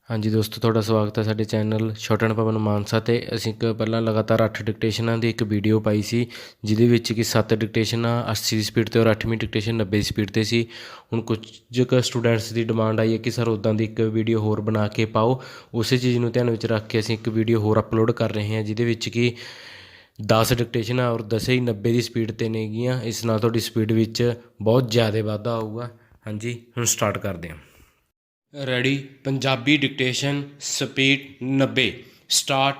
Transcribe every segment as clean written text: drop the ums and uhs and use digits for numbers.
हाँ जी दोस्तों, ਤੁਹਾਡਾ ਸਵਾਗਤ ਹੈ ਸਾਡੇ ਚੈਨਲ ਛੋਟਾ ਐਂਡ ਪਵਨ ਮਾਨਸਾ 'ਤੇ। ਅਸੀਂ ਪਹਿਲਾਂ ਲਗਾਤਾਰ 8 ਡਿਕਟੇਸ਼ਨਾਂ ਦੀ ਇੱਕ ਵੀਡੀਓ ਪਾਈ ਸੀ, ਜਿਹਦੇ ਵਿੱਚ ਕਿ 7 ਡਿਕਟੇਸ਼ਨਾਂ 80 ਦੀ ਸਪੀਡ 'ਤੇ ਔਰ 8ਵੀਂ ਡਿਕਟੇਸ਼ਨ 90 ਦੀ ਸਪੀਡ 'ਤੇ ਸੀ। ਹੁਣ ਕੁਝ ਕੁ ਸਟੂਡੈਂਟਸ ਦੀ ਡਿਮਾਂਡ ਆਈ ਹੈ ਕਿ ਸਰ ਉੱਦਾਂ ਦੀ ਇੱਕ ਵੀਡੀਓ ਹੋਰ ਬਣਾ ਕੇ ਪਾਓ। ਉਸੇ ਚੀਜ਼ ਨੂੰ ਧਿਆਨ ਵਿੱਚ ਰੱਖ ਕੇ ਅਸੀਂ ਇੱਕ ਵੀਡੀਓ ਹੋਰ ਅਪਲੋਡ ਕਰ ਰਹੇ ਹਾਂ, ਜਿਹਦੇ ਵਿੱਚ ਕਿ 10 ਡਿਕਟੇਸ਼ਨਾਂ ਔਰ 10 ਹੀ 90 ਦੀ ਸਪੀਡ 'ਤੇ ਨੇਗੀਆਂ। ਇਸ ਨਾਲ ਤੁਹਾਡੀ ਸਪੀਡ ਵਿੱਚ ਬਹੁਤ ਜ਼ਿਆਦਾ ਵਾਧਾ ਆਊਗਾ। ਹਾਂਜੀ, ਹੁਣ ਸਟਾਰਟ ਕਰਦੇ ਹਾਂ। Ready. Punjabi dictation speed 90 start.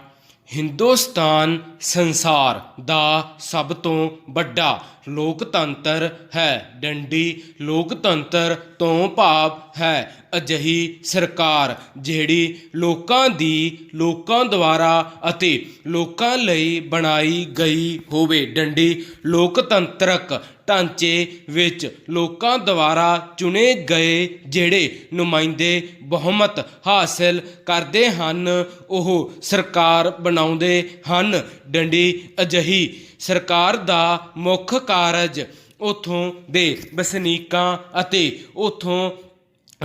Hindustan ਸੰਸਾਰ ਦਾ ਸਭ ਤੋਂ ਵੱਡਾ ਲੋਕਤੰਤਰ ਹੈ। ਡੰਡੀ। ਲੋਕਤੰਤਰ ਤੋਂ ਭਾਵ ਹੈ ਅਜਿਹੀ ਸਰਕਾਰ ਜਿਹੜੀ ਲੋਕਾਂ ਦੀ, ਲੋਕਾਂ ਦੁਆਰਾ ਅਤੇ ਲੋਕਾਂ ਲਈ ਬਣਾਈ ਗਈ ਹੋਵੇ। ਡੰਡੀ। ਲੋਕਤੰਤਰਕ ਢਾਂਚੇ ਵਿੱਚ ਲੋਕਾਂ ਦੁਆਰਾ ਚੁਣੇ ਗਏ ਜਿਹੜੇ ਨੁਮਾਇੰਦੇ ਬਹੁਮਤ ਹਾਸਿਲ ਕਰਦੇ ਹਨ, ਉਹ ਸਰਕਾਰ ਬਣਾਉਂਦੇ ਹਨ। ਡੰਡੀ। ਅਜਿਹੀ ਸਰਕਾਰ ਦਾ ਮੁੱਖ ਕਾਰਜ ਉੱਥੋਂ ਦੇ ਵਸਨੀਕਾਂ ਅਤੇ ਉੱਥੋਂ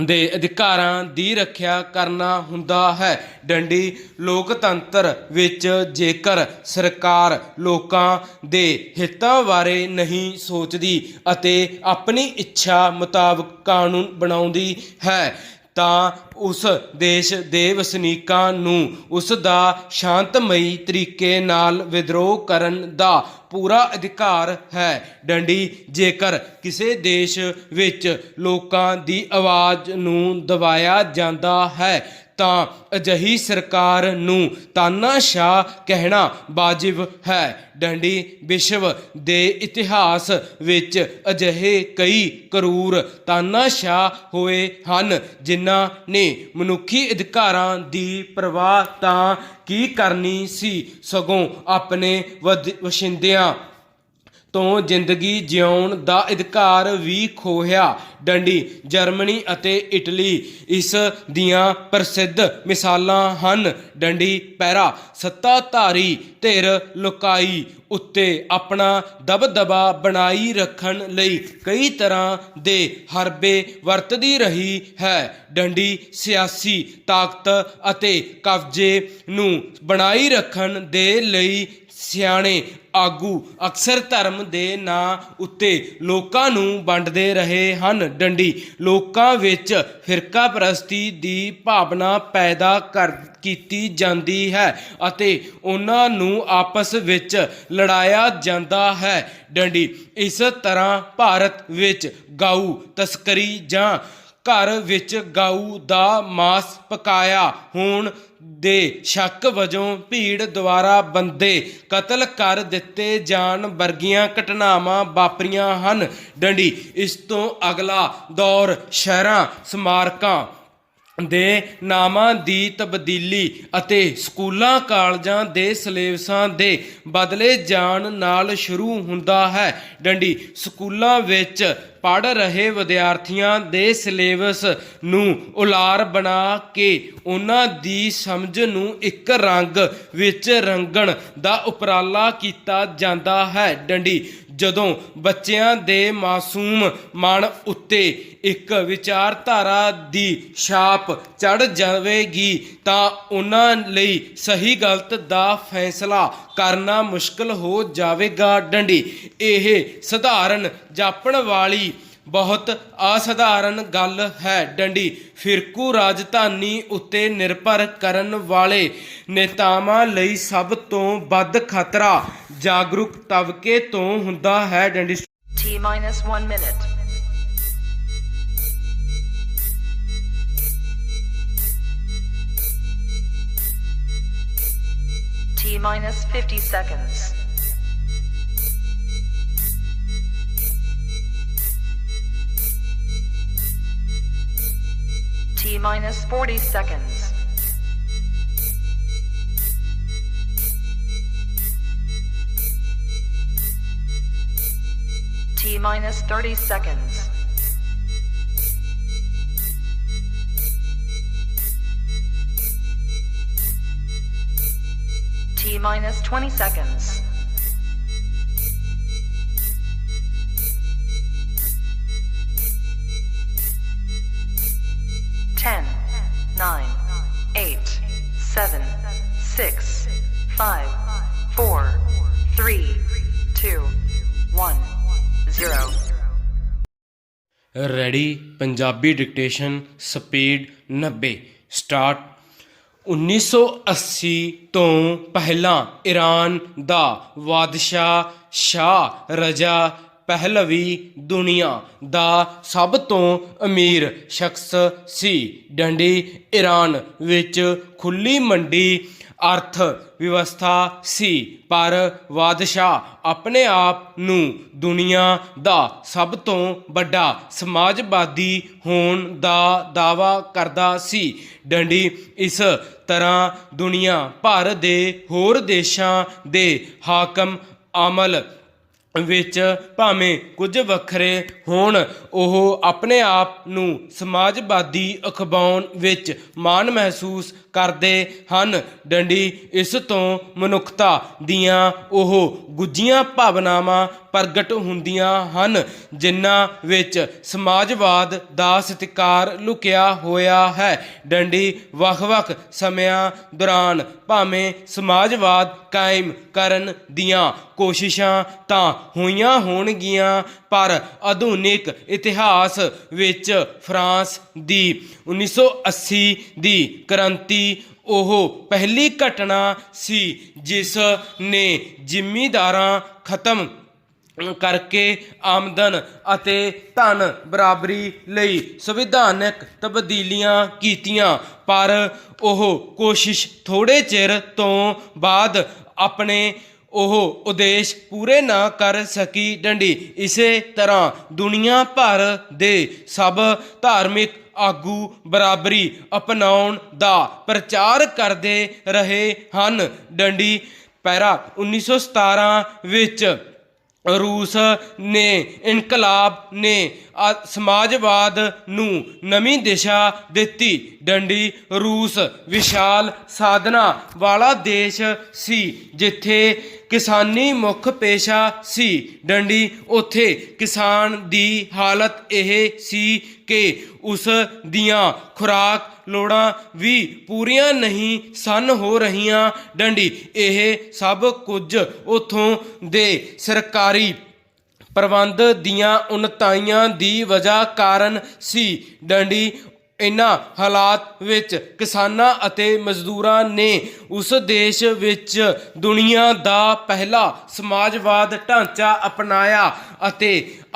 ਦੇ ਅਧਿਕਾਰਾਂ ਦੀ ਰੱਖਿਆ ਕਰਨਾ ਹੁੰਦਾ ਹੈ। ਡੰਡੀ। ਲੋਕਤੰਤਰ ਵਿੱਚ ਜੇਕਰ ਸਰਕਾਰ ਲੋਕਾਂ ਦੇ ਹਿੱਤਾਂ ਬਾਰੇ ਨਹੀਂ ਸੋਚਦੀ ਅਤੇ ਆਪਣੀ ਇੱਛਾ ਮੁਤਾਬਕ ਕਾਨੂੰਨ ਬਣਾਉਂਦੀ ਹੈ ਤਾਂ ਉਸ ਦੇਸ਼ ਦੇ ਵਸਨੀਕਾਂ ਨੂੰ ਉਸ ਦਾ ਸ਼ਾਂਤਮਈ ਤਰੀਕੇ ਨਾਲ ਵਿਦਰੋਹ ਕਰਨ ਦਾ ਪੂਰਾ ਅਧਿਕਾਰ ਹੈ। ਡੰਡੀ। ਜੇਕਰ ਕਿਸੇ ਦੇਸ਼ ਵਿੱਚ ਲੋਕਾਂ ਦੀ ਆਵਾਜ਼ ਨੂੰ ਦਬਾਇਆ ਜਾਂਦਾ ਹੈ ਤਾਂ ਅਜਿਹੀ ਸਰਕਾਰ ਨੂੰ ਤਾਨਾਸ਼ਾਹ ਕਹਿਣਾ ਵਾਜਿਬ ਹੈ। ਡੰਡੀ। ਵਿਸ਼ਵ ਦੇ ਇਤਿਹਾਸ ਵਿੱਚ ਅਜਿਹੇ ਕਈ ਕਰੂਰ ਤਾਨਾਸ਼ਾਹ ਹੋਏ ਹਨ ਜਿਨ੍ਹਾਂ ਨੇ ਮਨੁੱਖੀ ਅਧਿਕਾਰਾਂ ਦੀ ਪਰਵਾਹ ਤਾਂ ਕੀ ਕਰਨੀ ਸੀ, ਸਗੋਂ ਆਪਣੇ ਵਸਿੰਦਿਆਂ ਤੋਂ ਜ਼ਿੰਦਗੀ ਜਿਉਣ ਦਾ ਅਧਿਕਾਰ ਵੀ ਖੋਹਿਆ। ਡੰਡੀ। ਜਰਮਨੀ ਅਤੇ ਇਟਲੀ ਇਸ ਦੀਆਂ ਪ੍ਰਸਿੱਧ ਮਿਸਾਲਾਂ ਹਨ। ਡੰਡੀ। ਪੈਰਾ। ਸੱਤਾਧਾਰੀ ਧਿਰ ਲੋਕਾਈ ਉੱਤੇ ਆਪਣਾ ਦਬਦਬਾ ਬਣਾਈ ਰੱਖਣ ਲਈ ਕਈ ਤਰ੍ਹਾਂ ਦੇ ਹਰਬੇ ਵਰਤਦੀ ਰਹੀ ਹੈ। ਡੰਡੀ। ਸਿਆਸੀ ਤਾਕਤ ਅਤੇ ਕਬਜ਼ੇ ਨੂੰ ਬਣਾਈ ਰੱਖਣ ਦੇ ਲਈ ਸਿਆਣੇ ਆਗੂ ਅਕਸਰ ਧਰਮ ਦੇ ਨਾਂ ਉੱਤੇ ਲੋਕਾਂ ਨੂੰ ਵੰਡਦੇ ਰਹੇ ਹਨ। ਡੰਡੀ। ਲੋਕਾਂ ਵਿੱਚ ਫਿਰਕਾ ਪ੍ਰਸਤੀ ਦੀ ਭਾਵਨਾ ਪੈਦਾ ਕੀਤੀ ਜਾਂਦੀ ਹੈ ਅਤੇ ਉਹਨਾਂ ਨੂੰ ਆਪਸ ਵਿੱਚ ਲੜਾਇਆ ਜਾਂਦਾ ਹੈ। ਡੰਡੀ। ਇਸ ਤਰ੍ਹਾਂ ਭਾਰਤ ਵਿੱਚ ਗਊ ਤਸਕਰੀ ਜਾਂ ਘਰ ਵਿੱਚ ਗਊ ਦਾ ਮਾਸ ਪਕਾਇਆ ਹੋਣ ਦੇ ਸ਼ੱਕ ਵਜੋਂ ਭੀੜ ਦੁਆਰਾ ਬੰਦੇ ਕਤਲ ਕਰ ਦਿੱਤੇ ਜਾਣ ਵਰਗੀਆਂ ਘਟਨਾਵਾਂ ਵਾਪਰੀਆਂ ਹਨ। ਡੰਡੀ। ਇਸ ਤੋਂ ਅਗਲਾ ਦੌਰ ਸ਼ਹਿਰਾਂ ਸਮਾਰਕਾਂ ਦੇ ਨਾਮਾਂ ਦੀ ਤਬਦੀਲੀ ਅਤੇ ਸਕੂਲਾਂ ਕਾਲਜਾਂ ਦੇ ਸਿਲੇਬਸਾਂ ਦੇ ਬਦਲੇ ਜਾਣ ਨਾਲ ਸ਼ੁਰੂ ਹੁੰਦਾ ਹੈ। ਡੰਡੀ। ਸਕੂਲਾਂ ਵਿੱਚ ਪੜ੍ਹ ਰਹੇ ਵਿਦਿਆਰਥੀਆਂ ਦੇ ਸਿਲੇਬਸ ਨੂੰ ਉਲਾਰ ਬਣਾ ਕੇ ਉਹਨਾਂ ਦੀ ਸਮਝ ਨੂੰ ਇੱਕ ਰੰਗ ਵਿੱਚ ਰੰਗਣ ਦਾ ਉਪਰਾਲਾ ਕੀਤਾ ਜਾਂਦਾ ਹੈ। ਡੰਡੀ। ਜਦੋਂ ਬੱਚਿਆਂ ਦੇ ਮਾਸੂਮ ਮਨ ਉੱਤੇ ਇੱਕ ਵਿਚਾਰਧਾਰਾ ਦੀ ਛਾਪ ਚੜ੍ਹ ਜਾਵੇਗੀ ਤਾਂ ਉਹਨਾਂ ਲਈ ਸਹੀ ਗਲਤ ਦਾ ਫੈਸਲਾ ਕਰਨਾ ਮੁਸ਼ਕਲ ਹੋ ਜਾਵੇਗਾ। ਡੰਡੀ। ਇਹ ਸਧਾਰਨ ਜਾਪਣ ਵਾਲੀ ਬਹੁਤ ਅਸਾਧਾਰਨ ਗੱਲ ਹੈ। ਡੰਡੀ। ਫਿਰਕੂ ਰਾਜਧਾਨੀ ਉੱਤੇ ਨਿਰਭਰ ਕਰਨ ਵਾਲੇ ਨੇਤਾਵਾਂ ਲਈ ਸਭ ਤੋਂ ਵੱਧ ਖਤਰਾ ਜਾਗਰੂਕ ਤਬਕੇ ਤੋਂ ਹੁੰਦਾ ਹੈ। ਡੰਡੀ। T-1 minute. T-50 seconds. T-40 seconds. T-30 seconds. T-20 seconds. Ten, 9, 6, 5, 4, 3, 2, 1, 0. Ready Punjabi dictation speed 90 start. 1980 ਤੋਂ ਪਹਿਲਾਂ ਈਰਾਨ ਦਾ ਬਾਦਸ਼ਾਹ ਸ਼ਾਹ ਰਜ਼ਾ ਪਹਿਲਵੀ ਦੁਨੀਆ ਦਾ ਸਭ ਤੋਂ ਅਮੀਰ ਸ਼ਖਸ ਸੀ। ਡੰਡੀ ਈਰਾਨ ਵਿੱਚ ਖੁੱਲ੍ਹੀ ਮੰਡੀ ਅਰਥ ਵਿਵਸਥਾ ਸੀ, ਪਰ ਬਾਦਸ਼ਾਹ ਆਪਣੇ ਆਪ ਨੂੰ ਦੁਨੀਆ ਦਾ ਸਭ ਤੋਂ ਵੱਡਾ ਸਮਾਜਵਾਦੀ ਹੋਣ ਦਾ ਦਾਅਵਾ ਕਰਦਾ ਸੀ। ਡੰਡੀ ਇਸ ਤਰ੍ਹਾਂ ਦੁਨੀਆ ਭਰ ਦੇ ਹੋਰ ਦੇਸ਼ਾਂ ਦੇ ਹਾਕਮ ਅਮਲ ਵਿੱਚ ਭਾਵੇਂ ਕੁਝ ਵੱਖਰੇ ਹੋਣ, ਉਹ ਆਪਣੇ ਆਪ ਨੂੰ ਸਮਾਜਵਾਦੀ ਅਖਵਾਉਣ ਵਿੱਚ ਮਾਣ ਮਹਿਸੂਸ ਕਰਦੇ ਹਨ। ਡੰਡੀ ਇਸ ਤੋਂ ਮਨੁੱਖਤਾ ਦੀਆਂ ਉਹ ਗੁੱਝੀਆਂ ਭਾਵਨਾਵਾਂ ਪ੍ਰਗਟ ਹੁੰਦੀਆਂ ਹਨ ਜਿਨ੍ਹਾਂ ਵਿੱਚ ਸਮਾਜਵਾਦ ਦਾ ਸਤਿਕਾਰ ਲੁਕਿਆ ਹੋਇਆ ਹੈ। ਡੰਡੀ ਵੱਖ-ਵੱਖ ਸਮਿਆਂ ਦੌਰਾਨ ਭਾਵੇਂ ਸਮਾਜਵਾਦ ਕਾਇਮ ਕਰਨ ਦੀਆਂ ਕੋਸ਼ਿਸ਼ਾਂ ਤਾਂ ਹੋਈਆਂ ਹੋਣਗੀਆਂ, ਪਰ ਆਧੁਨਿਕ ਇਤਿਹਾਸ ਵਿੱਚ ਫਰਾਂਸ ਦੀ 1980 ਦੀ ਕ੍ਰਾਂਤੀ ਉਹ ਪਹਿਲੀ ਘਟਨਾ ਸੀ ਜਿਸ ਨੇ ਜ਼ਿਮੀਂਦਾਰਾਂ ਖਤਮ ਕਰਕੇ ਆਮਦਨ ਅਤੇ ਧਨ ਬਰਾਬਰੀ ਲਈ ਸੰਵਿਧਾਨਕ ਤਬਦੀਲੀਆਂ ਕੀਤੀਆਂ। ਪਰ ਉਹ ਕੋਸ਼ਿਸ਼ ਥੋੜ੍ਹੇ ਚਿਰ ਤੋਂ ਬਾਅਦ ਆਪਣੇ ਉਹ ਉਦੇਸ਼ ਪੂਰੇ ਨਾ ਕਰ ਸਕੀ। ਡੰਡੀ ਇਸੇ ਤਰ੍ਹਾਂ ਦੁਨੀਆ ਭਰ ਦੇ ਸਭ ਧਾਰਮਿਕ ਆਗੂ ਬਰਾਬਰੀ ਅਪਣਾਉਣ ਦਾ ਪ੍ਰਚਾਰ ਕਰਦੇ ਰਹੇ ਹਨ। ਡੰਡੀ ਪੈਰਾ 1917 ਵਿੱਚ ਰੂਸ ਨੇ ਇਨਕਲਾਬ ਨੇ ਸਮਾਜਵਾਦ ਨੂੰ ਨਵੀਂ ਦਿਸ਼ਾ ਦਿੱਤੀ। ਡੰਡੀ ਰੂਸ ਵਿਸ਼ਾਲ ਸਾਧਨਾਂ ਵਾਲਾ ਦੇਸ਼ ਸੀ ਜਿੱਥੇ ਕਿਸਾਨੀ ਮੁੱਖ ਪੇਸ਼ਾ ਸੀ। ਡੰਡੀ ਉੱਥੇ ਕਿਸਾਨ ਦੀ ਹਾਲਤ ਇਹ ਸੀ ਕਿ ਉਸ ਦੀਆਂ ਖੁਰਾਕ ਲੋੜਾਂ ਵੀ ਪੂਰੀਆਂ ਨਹੀਂ ਸਨ ਹੋ ਰਹੀਆਂ। ਡੰਡੀ ਇਹ ਸਭ ਕੁਝ ਉੱਥੋਂ ਦੇ ਸਰਕਾਰੀ ਪ੍ਰਬੰਧ ਦੀਆਂ ਉਨਤਾਈਆਂ ਦੀ ਵਜ੍ਹਾ ਕਾਰਨ ਸੀ। ਡੰਡੀ ਇਹਨਾਂ ਹਾਲਾਤ ਵਿੱਚ ਕਿਸਾਨਾਂ ਅਤੇ ਮਜ਼ਦੂਰਾਂ ਨੇ ਉਸ ਦੇਸ਼ ਵਿੱਚ ਦੁਨੀਆ ਦਾ ਪਹਿਲਾ ਸਮਾਜਵਾਦ ਢਾਂਚਾ ਅਪਣਾਇਆ ਅਤੇ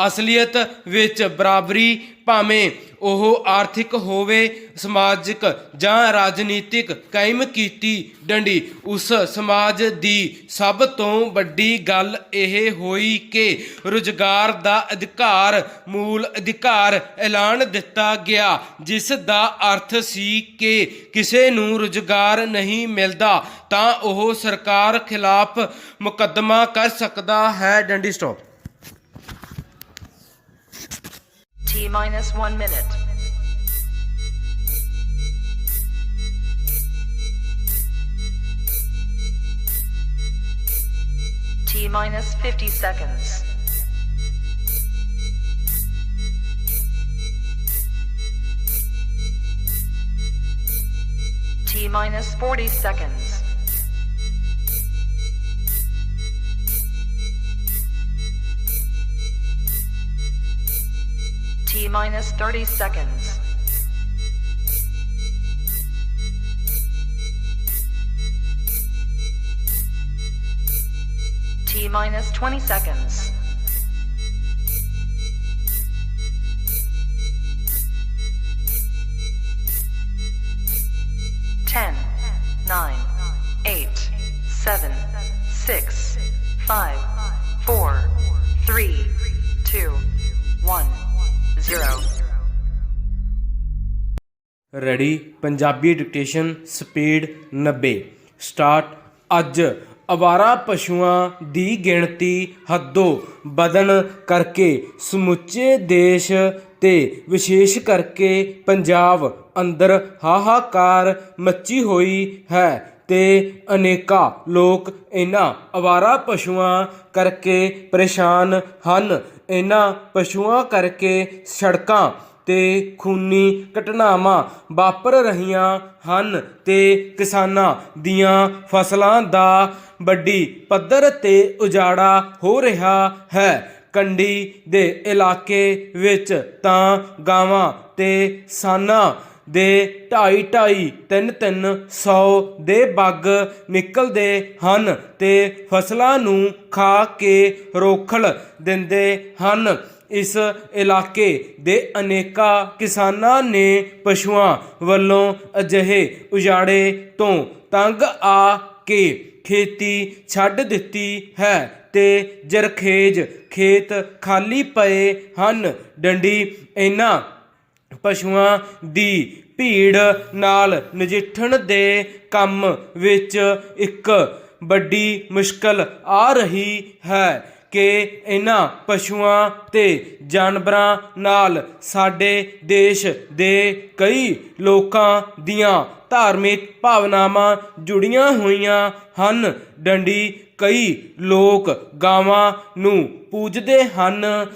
ਅਸਲੀਅਤ ਵਿੱਚ ਬਰਾਬਰੀ, ਭਾਵੇਂ ਉਹ ਆਰਥਿਕ ਹੋਵੇ, ਸਮਾਜਿਕ ਜਾਂ ਰਾਜਨੀਤਿਕ, ਕਾਇਮ ਕੀਤੀ। ਡੰਡੀ ਉਸ ਸਮਾਜ ਦੀ ਸਭ ਤੋਂ ਵੱਡੀ ਗੱਲ ਇਹ ਹੋਈ ਕਿ ਰੁਜ਼ਗਾਰ ਦਾ ਅਧਿਕਾਰ ਮੂਲ ਅਧਿਕਾਰ ਐਲਾਨ ਦਿੱਤਾ ਗਿਆ, ਜਿਸ ਦਾ ਅਰਥ ਸੀ ਕਿ ਕਿਸੇ ਨੂੰ ਰੁਜ਼ਗਾਰ ਨਹੀਂ ਮਿਲਦਾ ਤਾਂ ਉਹ ਸਰਕਾਰ ਖਿਲਾਫ ਮੁਕੱਦਮਾ ਕਰ ਸਕਦਾ ਹੈ। ਡੰਡੀ stop. T-minus 1 minute. T-minus 50 seconds. T-minus 40 seconds. T-minus 30 seconds. T-minus 20 seconds. Ten, 9, 8, 7, 6, 5, 4, 3, 2, 1, 0. Ready Punjabi dictation speed 90 start. ਅੱਜ ਅਵਾਰਾ ਪਸ਼ੂਆਂ ਦੀ ਗਿਣਤੀ ਹੱਦੋਂ ਵਧਣ ਕਰਕੇ ਸਮੁੱਚੇ ਦੇਸ਼ ਤੇ ਵਿਸ਼ੇਸ਼ ਕਰਕੇ ਪੰਜਾਬ ਅੰਦਰ ਹਾਹਾਕਾਰ ਮੱਚੀ ਹੋਈ ਹੈ ਤੇ ਅਨੇਕਾਂ ਲੋਕ ਇਹਨਾਂ ਅਵਾਰਾ ਪਸ਼ੂਆਂ ਕਰਕੇ ਪਰੇਸ਼ਾਨ ਹਨ। ਇਹਨਾਂ ਪਸ਼ੂਆਂ ਕਰਕੇ ਸੜਕਾਂ ਤੇ ਖੂਨੀ ਘਟਨਾਵਾਂ ਵਾਪਰ ਰਹੀਆਂ ਹਨ ਤੇ ਕਿਸਾਨਾਂ ਦੀਆਂ ਫਸਲਾਂ ਦਾ ਵੱਡੀ ਪੱਧਰ ਤੇ ਉਜਾੜਾ ਹੋ ਰਿਹਾ ਹੈ। ਕੰਢੀ ਦੇ ਇਲਾਕੇ ਵਿੱਚ ਤਾਂ ਗਾਵਾਂ ਤੇ ਸਾਨਾਂ ਦੇ 250-300 ਦੇ ਬੱਗ ਨਿਕਲਦੇ ਹਨ ਤੇ ਫਸਲਾਂ ਨੂੰ ਖਾ ਕੇ ਰੋਖਲ ਦਿੰਦੇ ਹਨ। ਇਸ ਇਲਾਕੇ ਦੇ ਅਨੇਕਾਂ ਕਿਸਾਨਾਂ ਨੇ ਪਸ਼ੂਆਂ ਵੱਲੋਂ ਅਜਿਹੇ ਉਜਾੜੇ ਤੋਂ ਤੰਗ ਆ ਕੇ ਖੇਤੀ ਛੱਡ ਦਿੱਤੀ ਹੈ ਤੇ ਜ਼ਰਖੇਜ਼ ਖੇਤ ਖਾਲੀ ਪਏ ਹਨ। ਡੰਡੀ ਇਹਨਾਂ ਪਸ਼ੂਆਂ ਦੀ ਭੀੜ ਨਾਲ ਨਜਿੱਠਣ ਦੇ ਕੰਮ ਵਿੱਚ ਇੱਕ ਵੱਡੀ ਮੁਸ਼ਕਲ ਆ ਰਹੀ ਹੈ ਕਿ ਇਹਨਾਂ ਪਸ਼ੂਆਂ ਤੇ ਜਾਨਵਰਾਂ ਨਾਲ ਸਾਡੇ ਦੇਸ਼ ਦੇ ਕਈ ਲੋਕਾਂ ਦੀਆਂ ਧਾਰਮਿਕ ਭਾਵਨਾਵਾਂ ਜੁੜੀਆਂ ਹੋਈਆਂ ਹਨ। ਡੰਡੀ ਕਈ ਲੋਕ ਗਾਵਾਂ ਨੂੰ ਪੂਜਦੇ ਹਨ।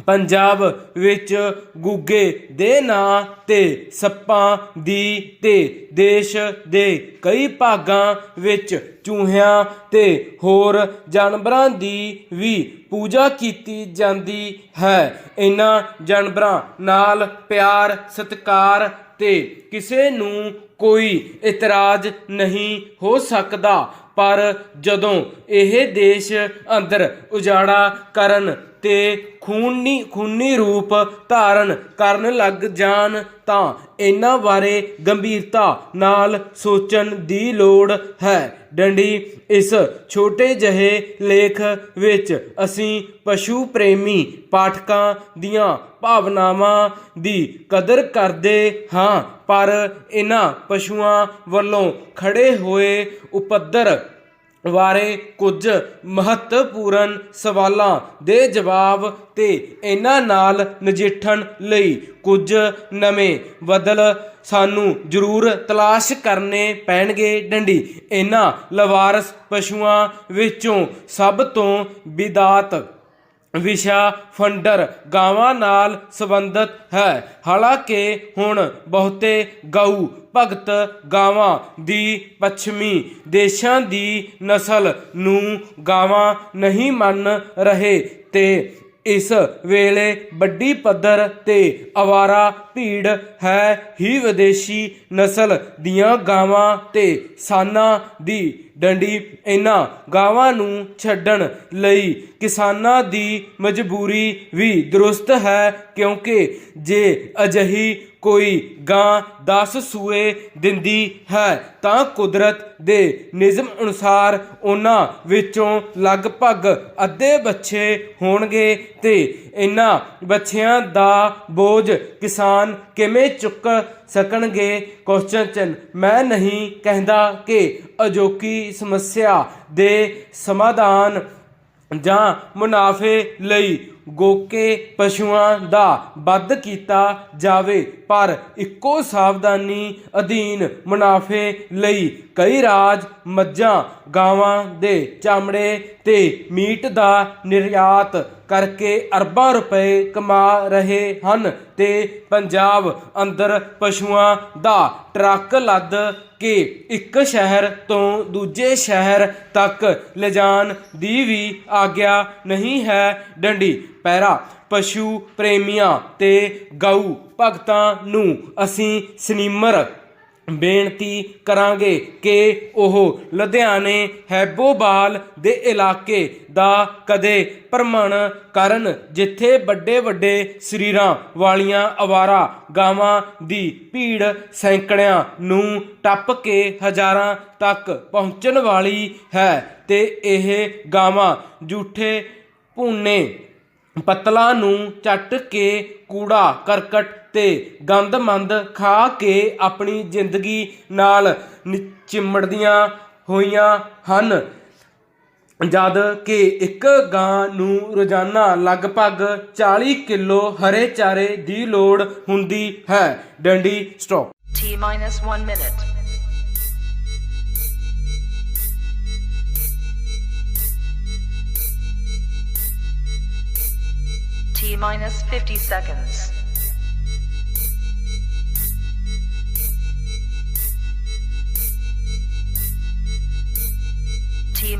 ਪੰਜਾਬ ਵਿੱਚ ਗੁੱਗੇ ਦੇ ਨਾਂ ਤੇ ਸੱਪਾਂ ਦੀ ਤੇ ਦੇਸ਼ ਦੇ ਕਈ ਭਾਗਾਂ ਵਿੱਚ ਚੂਹਿਆਂ ਤੇ ਹੋਰ ਜਾਨਵਰਾਂ ਦੀ ਵੀ ਪੂਜਾ ਕੀਤੀ ਜਾਂਦੀ ਹੈ। ਇਹਨਾਂ ਜਾਨਵਰਾਂ ਨਾਲ ਪਿਆਰ ਸਤਿਕਾਰ ਤੇ ਕਿਸੇ ਨੂੰ ਕੋਈ ਇਤਰਾਜ਼ ਨਹੀਂ ਹੋ ਸਕਦਾ, ਪਰ ਜਦੋਂ ਇਹ ਦੇਸ਼ ਅੰਦਰ ਉਜਾੜਾ ਕਰਨ ਤੇ ਖੂਨੀ ਰੂਪ ਧਾਰਨ ਕਰਨ ਲੱਗ ਜਾਣ ਤਾਂ ਇਹਨਾਂ ਬਾਰੇ ਗੰਭੀਰਤਾ ਨਾਲ ਸੋਚਣ ਦੀ ਲੋੜ ਹੈ। ਡੰਡੀ ਇਸ ਛੋਟੇ ਜਿਹੇ ਲੇਖ ਵਿੱਚ ਅਸੀਂ ਪਸ਼ੂ ਪ੍ਰੇਮੀ ਪਾਠਕਾਂ ਦੀਆਂ ਭਾਵਨਾਵਾਂ ਦੀ ਕਦਰ ਕਰਦੇ ਹਾਂ, ਪਰ ਇਹਨਾਂ ਪਸ਼ੂਆਂ ਵੱਲੋਂ ਖੜੇ ਹੋਏ ਉਪੱਦਰ ਬਾਰੇ ਕੁਝ ਮਹੱਤਵਪੂਰਨ ਸਵਾਲਾਂ ਦੇ ਜਵਾਬ ਤੇ ਇਹਨਾਂ ਨਾਲ ਨਜਿੱਠਣ ਲਈ ਕੁਝ ਨਵੇਂ ਬਦਲ ਸਾਨੂੰ ਜ਼ਰੂਰ ਤਲਾਸ਼ ਕਰਨੇ ਪੈਣਗੇ। ਡੰਡੀ ਇਹਨਾਂ ਲਵਾਰਸ ਪਸ਼ੂਆਂ ਵਿੱਚੋਂ ਸਭ ਤੋਂ ਵਿਦਾਤ ਵਿਸ਼ਾ ਫੰਡਰ ਗਾਵਾਂ ਨਾਲ ਸੰਬੰਧਿਤ ਹੈ। ਹਾਲਾਂਕਿ ਹੁਣ ਬਹੁਤੇ ਗਊ ਭਗਤ ਗਾਵਾਂ ਦੀ ਪੱਛਮੀ ਦੇਸ਼ਾਂ ਦੀ ਨਸਲ ਨੂੰ ਗਾਵਾਂ ਨਹੀਂ ਮੰਨ ਰਹੇ ਤੇ ਇਸ ਵੇਲੇ ਵੱਡੀ ਪੱਧਰ ਤੇ ਅਵਾਰਾ ਭੀੜ ਹੈ ਹੀ ਵਿਦੇਸ਼ੀ ਨਸਲ ਦੀਆਂ ਗਾਵਾਂ ਤੇ ਸਾਨਾਂ ਦੀ। ਡੰਡੀ ਇਹਨਾਂ ਗਾਵਾਂ ਨੂੰ ਛੱਡਣ ਲਈ ਕਿਸਾਨਾਂ ਦੀ ਮਜਬੂਰੀ ਵੀ ਦਰੁਸਤ ਹੈ, ਕਿਉਂਕਿ ਜੇ ਅਜਿਹੀ ਕੋਈ ਗਾਂ 10 ਸੂਏ ਦਿੰਦੀ ਹੈ ਤਾਂ ਕੁਦਰਤ ਦੇ ਨਿਯਮ ਅਨੁਸਾਰ ਉਹਨਾਂ ਵਿੱਚੋਂ ਲਗਭਗ ਅੱਧੇ ਬੱਚੇ ਹੋਣਗੇ ਤੇ ਇਹਨਾਂ ਬੱਚਿਆਂ ਦਾ ਬੋਝ ਕਿਸਾਨ ਕਿਵੇਂ ਚੁੱਕ ਸਕਣਗੇ? ਮੈਂ ਨਹੀਂ ਕਹਿੰਦਾ ਕਿ ਅਜੋਕੀ ਸਮੱਸਿਆ ਦੇ ਸਮਾਧਾਨ ਜਾਂ ਮੁਨਾਫੇ ਲਈ ਗੋਕੇ ਪਸ਼ੂਆਂ ਦਾ ਵੱਧ ਕੀਤਾ ਜਾਵੇ, ਪਰ ਇੱਕੋ ਸਾਵਧਾਨੀ ਅਧੀਨ ਮੁਨਾਫੇ ਲਈ ਕਈ ਰਾਜ ਮੱਝਾਂ ਗਾਵਾਂ ਦੇ ਚਮੜੇ ਤੇ ਮੀਟ ਦਾ ਨਿਰਯਾਤ ਕਰਕੇ ਅਰਬਾਂ ਰੁਪਏ ਕਮਾ ਰਹੇ ਹਨ ਤੇ ਪੰਜਾਬ ਅੰਦਰ ਪਸ਼ੂਆਂ ਦਾ ਟਰੱਕ ਲੱਦ ਕੇ ਇੱਕ ਸ਼ਹਿਰ ਤੋਂ ਦੂਜੇ ਸ਼ਹਿਰ ਤੱਕ ਲਿਜਾਣ ਦੀ ਵੀ ਆਗਿਆ ਨਹੀਂ ਹੈ। ਡੰਡੀ ਪੈਰਾ ਪਸ਼ੂ ਪ੍ਰੇਮੀਆਂ ਤੇ ਗਊ ਭਗਤਾਂ ਨੂੰ ਅਸੀਂ ਸਨਿਮਰ ਬੇਨਤੀ ਕਰਾਂਗੇ ਕਿ ਉਹ ਲੁਧਿਆਣੇ ਹੈਬੋਵਾਲ ਦੇ ਇਲਾਕੇ ਦਾ ਕਦੇ ਭ੍ਰਮਣ ਕਰਨ, ਜਿੱਥੇ ਵੱਡੇ ਵੱਡੇ ਸਰੀਰਾਂ ਵਾਲੀਆਂ ਅਵਾਰਾ ਗਾਵਾਂ ਦੀ ਭੀੜ ਸੈਂਕੜਿਆਂ ਨੂੰ ਟੱਪ ਕੇ ਹਜ਼ਾਰਾਂ ਤੱਕ ਪਹੁੰਚਣ ਵਾਲੀ ਹੈ ਤੇ ਇਹ ਗਾਵਾਂ ਜੂਠੇ ਭੁੰਨੇ ਪੱਤਲਾਂ ਨੂੰ ਚੱਟ ਕੇ ਕੂੜਾ ਕਰਕਟ ਤੇ ਗੰਦਮੰਦ ਖਾ ਕੇ ਆਪਣੀ ਜ਼ਿੰਦਗੀ ਨਾਲ ਚਿੰਬੜਦੀਆਂ ਹੋਈਆਂ ਹਨ, ਜਦ ਕਿ ਇੱਕ ਗਾਂ ਨੂੰ ਰੋਜ਼ਾਨਾ ਲਗਭਗ 40 ਕਿਲੋ ਹਰੇ ਚਾਰੇ ਦੀ ਲੋੜ ਹੁੰਦੀ ਹੈ। ਡੰਡੀ stop. T-1 minute. T-50 seconds.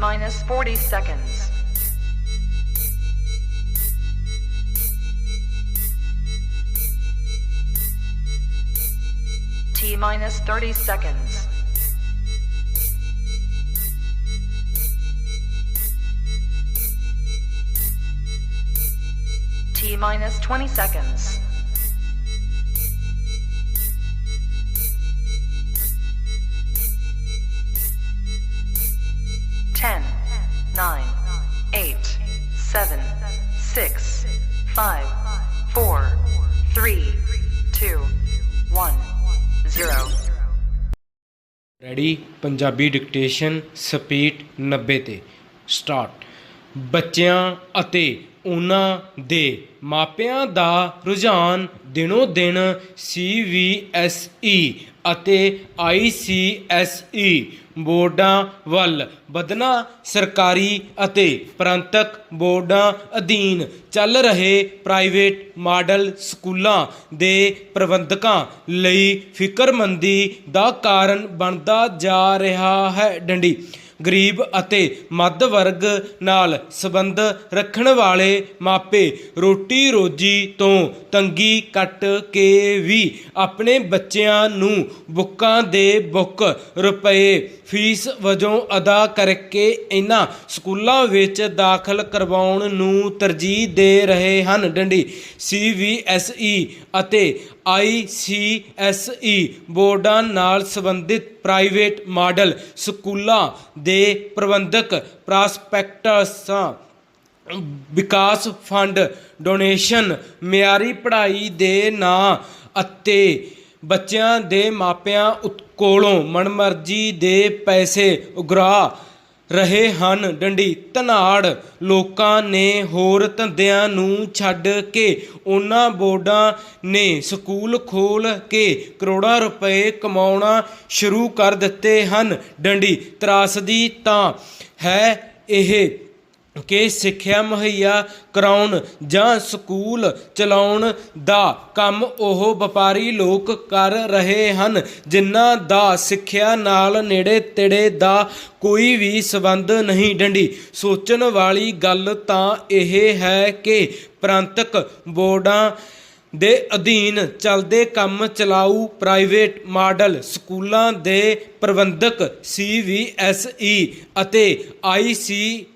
minus 40 seconds. T minus 30 seconds. T minus 20 seconds. Ten, 9, 8, 7, 6, 5, 4, 3, 2, 1, 0. Ready. Punjabi dictation speed 90 ਤੇ ਸਟਾਰਟ। ਬੱਚਿਆਂ ਅਤੇ ਉਹਨਾਂ ਦੇ ਮਾਪਿਆਂ ਦਾ ਰੁਝਾਨ ਦਿਨੋ ਦਿਨ CBSE ਅਤੇ ICSE ਬੋਰਡਾਂ ਵੱਲ ਵਧਣਾ ਸਰਕਾਰੀ ਅਤੇ ਪ੍ਰਾਂਤਕ ਬੋਰਡਾਂ ਅਧੀਨ ਚੱਲ ਰਹੇ ਪ੍ਰਾਈਵੇਟ ਮਾਡਲ ਸਕੂਲਾਂ ਦੇ ਪ੍ਰਬੰਧਕਾਂ ਲਈ ਫਿਕਰਮੰਦੀ ਦਾ ਕਾਰਨ ਬਣਦਾ ਜਾ ਰਿਹਾ ਹੈ। ਡੰਡੀ। ਗਰੀਬ ਅਤੇ ਮੱਧ ਵਰਗ ਨਾਲ ਸੰਬੰਧ ਰੱਖਣ ਵਾਲੇ ਮਾਪੇ ਰੋਟੀ ਰੋਜੀ ਤੋਂ ਤੰਗੀ ਕੱਟ ਕੇ ਵੀ ਆਪਣੇ ਬੱਚਿਆਂ ਨੂੰ ਬੁੱਕਾਂ ਦੇ ਬੁੱਕ ਰੁਪਏ ਫੀਸ ਵਜੋਂ ਅਦਾ ਕਰਕੇ ਇਹਨਾਂ ਸਕੂਲਾਂ ਵਿੱਚ ਦਾਖਲ ਕਰਵਾਉਣ ਨੂੰ ਤਰਜੀਹ ਦੇ ਰਹੇ ਹਨ। ਡੰਡੀ। CBSE ਅਤੇ ICSE ਬੋਰਡਾਂ ਨਾਲ ਸੰਬੰਧਿਤ ਪ੍ਰਾਈਵੇਟ ਮਾਡਲ ਸਕੂਲਾਂ ਦੇ ਪ੍ਰਬੰਧਕ ਪ੍ਰਾਸਪੈਕਟਸਾਂ ਵਿਕਾਸ ਫੰਡ ਡੋਨੇਸ਼ਨ ਮਿਆਰੀ ਪੜ੍ਹਾਈ ਦੇ ਨਾਂ ਅਤੇ ਬੱਚਿਆਂ ਦੇ ਮਾਪਿਆਂ ਕੋਲੋਂ ਮਨਮਰਜ਼ੀ ਦੇ ਪੈਸੇ ਉਗਰਾ ਰਹੇ ਹਨ। ਡੰਡੀ। ਧਨਾੜ ਲੋਕਾਂ ਨੇ ਹੋਰ ਧੰਦਿਆਂ ਨੂੰ ਛੱਡ ਕੇ ਉਹਨਾਂ ਬੋਰਡਾਂ ਨੇ ਸਕੂਲ ਖੋਲ੍ਹ ਕੇ ਕਰੋੜਾਂ ਰੁਪਏ ਕਮਾਉਣਾ ਸ਼ੁਰੂ ਕਰ ਦਿੱਤੇ ਹਨ। ਡੰਡੀ। ਤਰਾਸਦੀ ਤਾਂ ਹੈ ਇਹ ਕਿ ਸਿੱਖਿਆ ਮੁਹੱਈਆ ਕਰਾਉਣ ਜਾਂ ਸਕੂਲ ਚਲਾਉਣ ਦਾ ਕੰਮ ਉਹ ਵਪਾਰੀ ਲੋਕ ਕਰ ਰਹੇ ਹਨ ਜਿਨ੍ਹਾਂ ਦਾ ਸਿੱਖਿਆ ਨਾਲ ਨੇੜੇ ਤੇੜੇ ਦਾ ਕੋਈ ਵੀ ਸੰਬੰਧ ਨਹੀਂ। ਡੰਡੀ। ਸੋਚਣ ਵਾਲੀ ਗੱਲ ਤਾਂ ਇਹ ਹੈ ਕਿ ਪ੍ਰਾਂਤਕ ਬੋਰਡਾਂ ਦੇ ਅਧੀਨ ਚੱਲਦੇ ਕੰਮ ਚਲਾਊ ਪ੍ਰਾਈਵੇਟ ਮਾਡਲ ਸਕੂਲਾਂ ਦੇ ਪ੍ਰਬੰਧਕ CBSE ਅਤੇ ICSE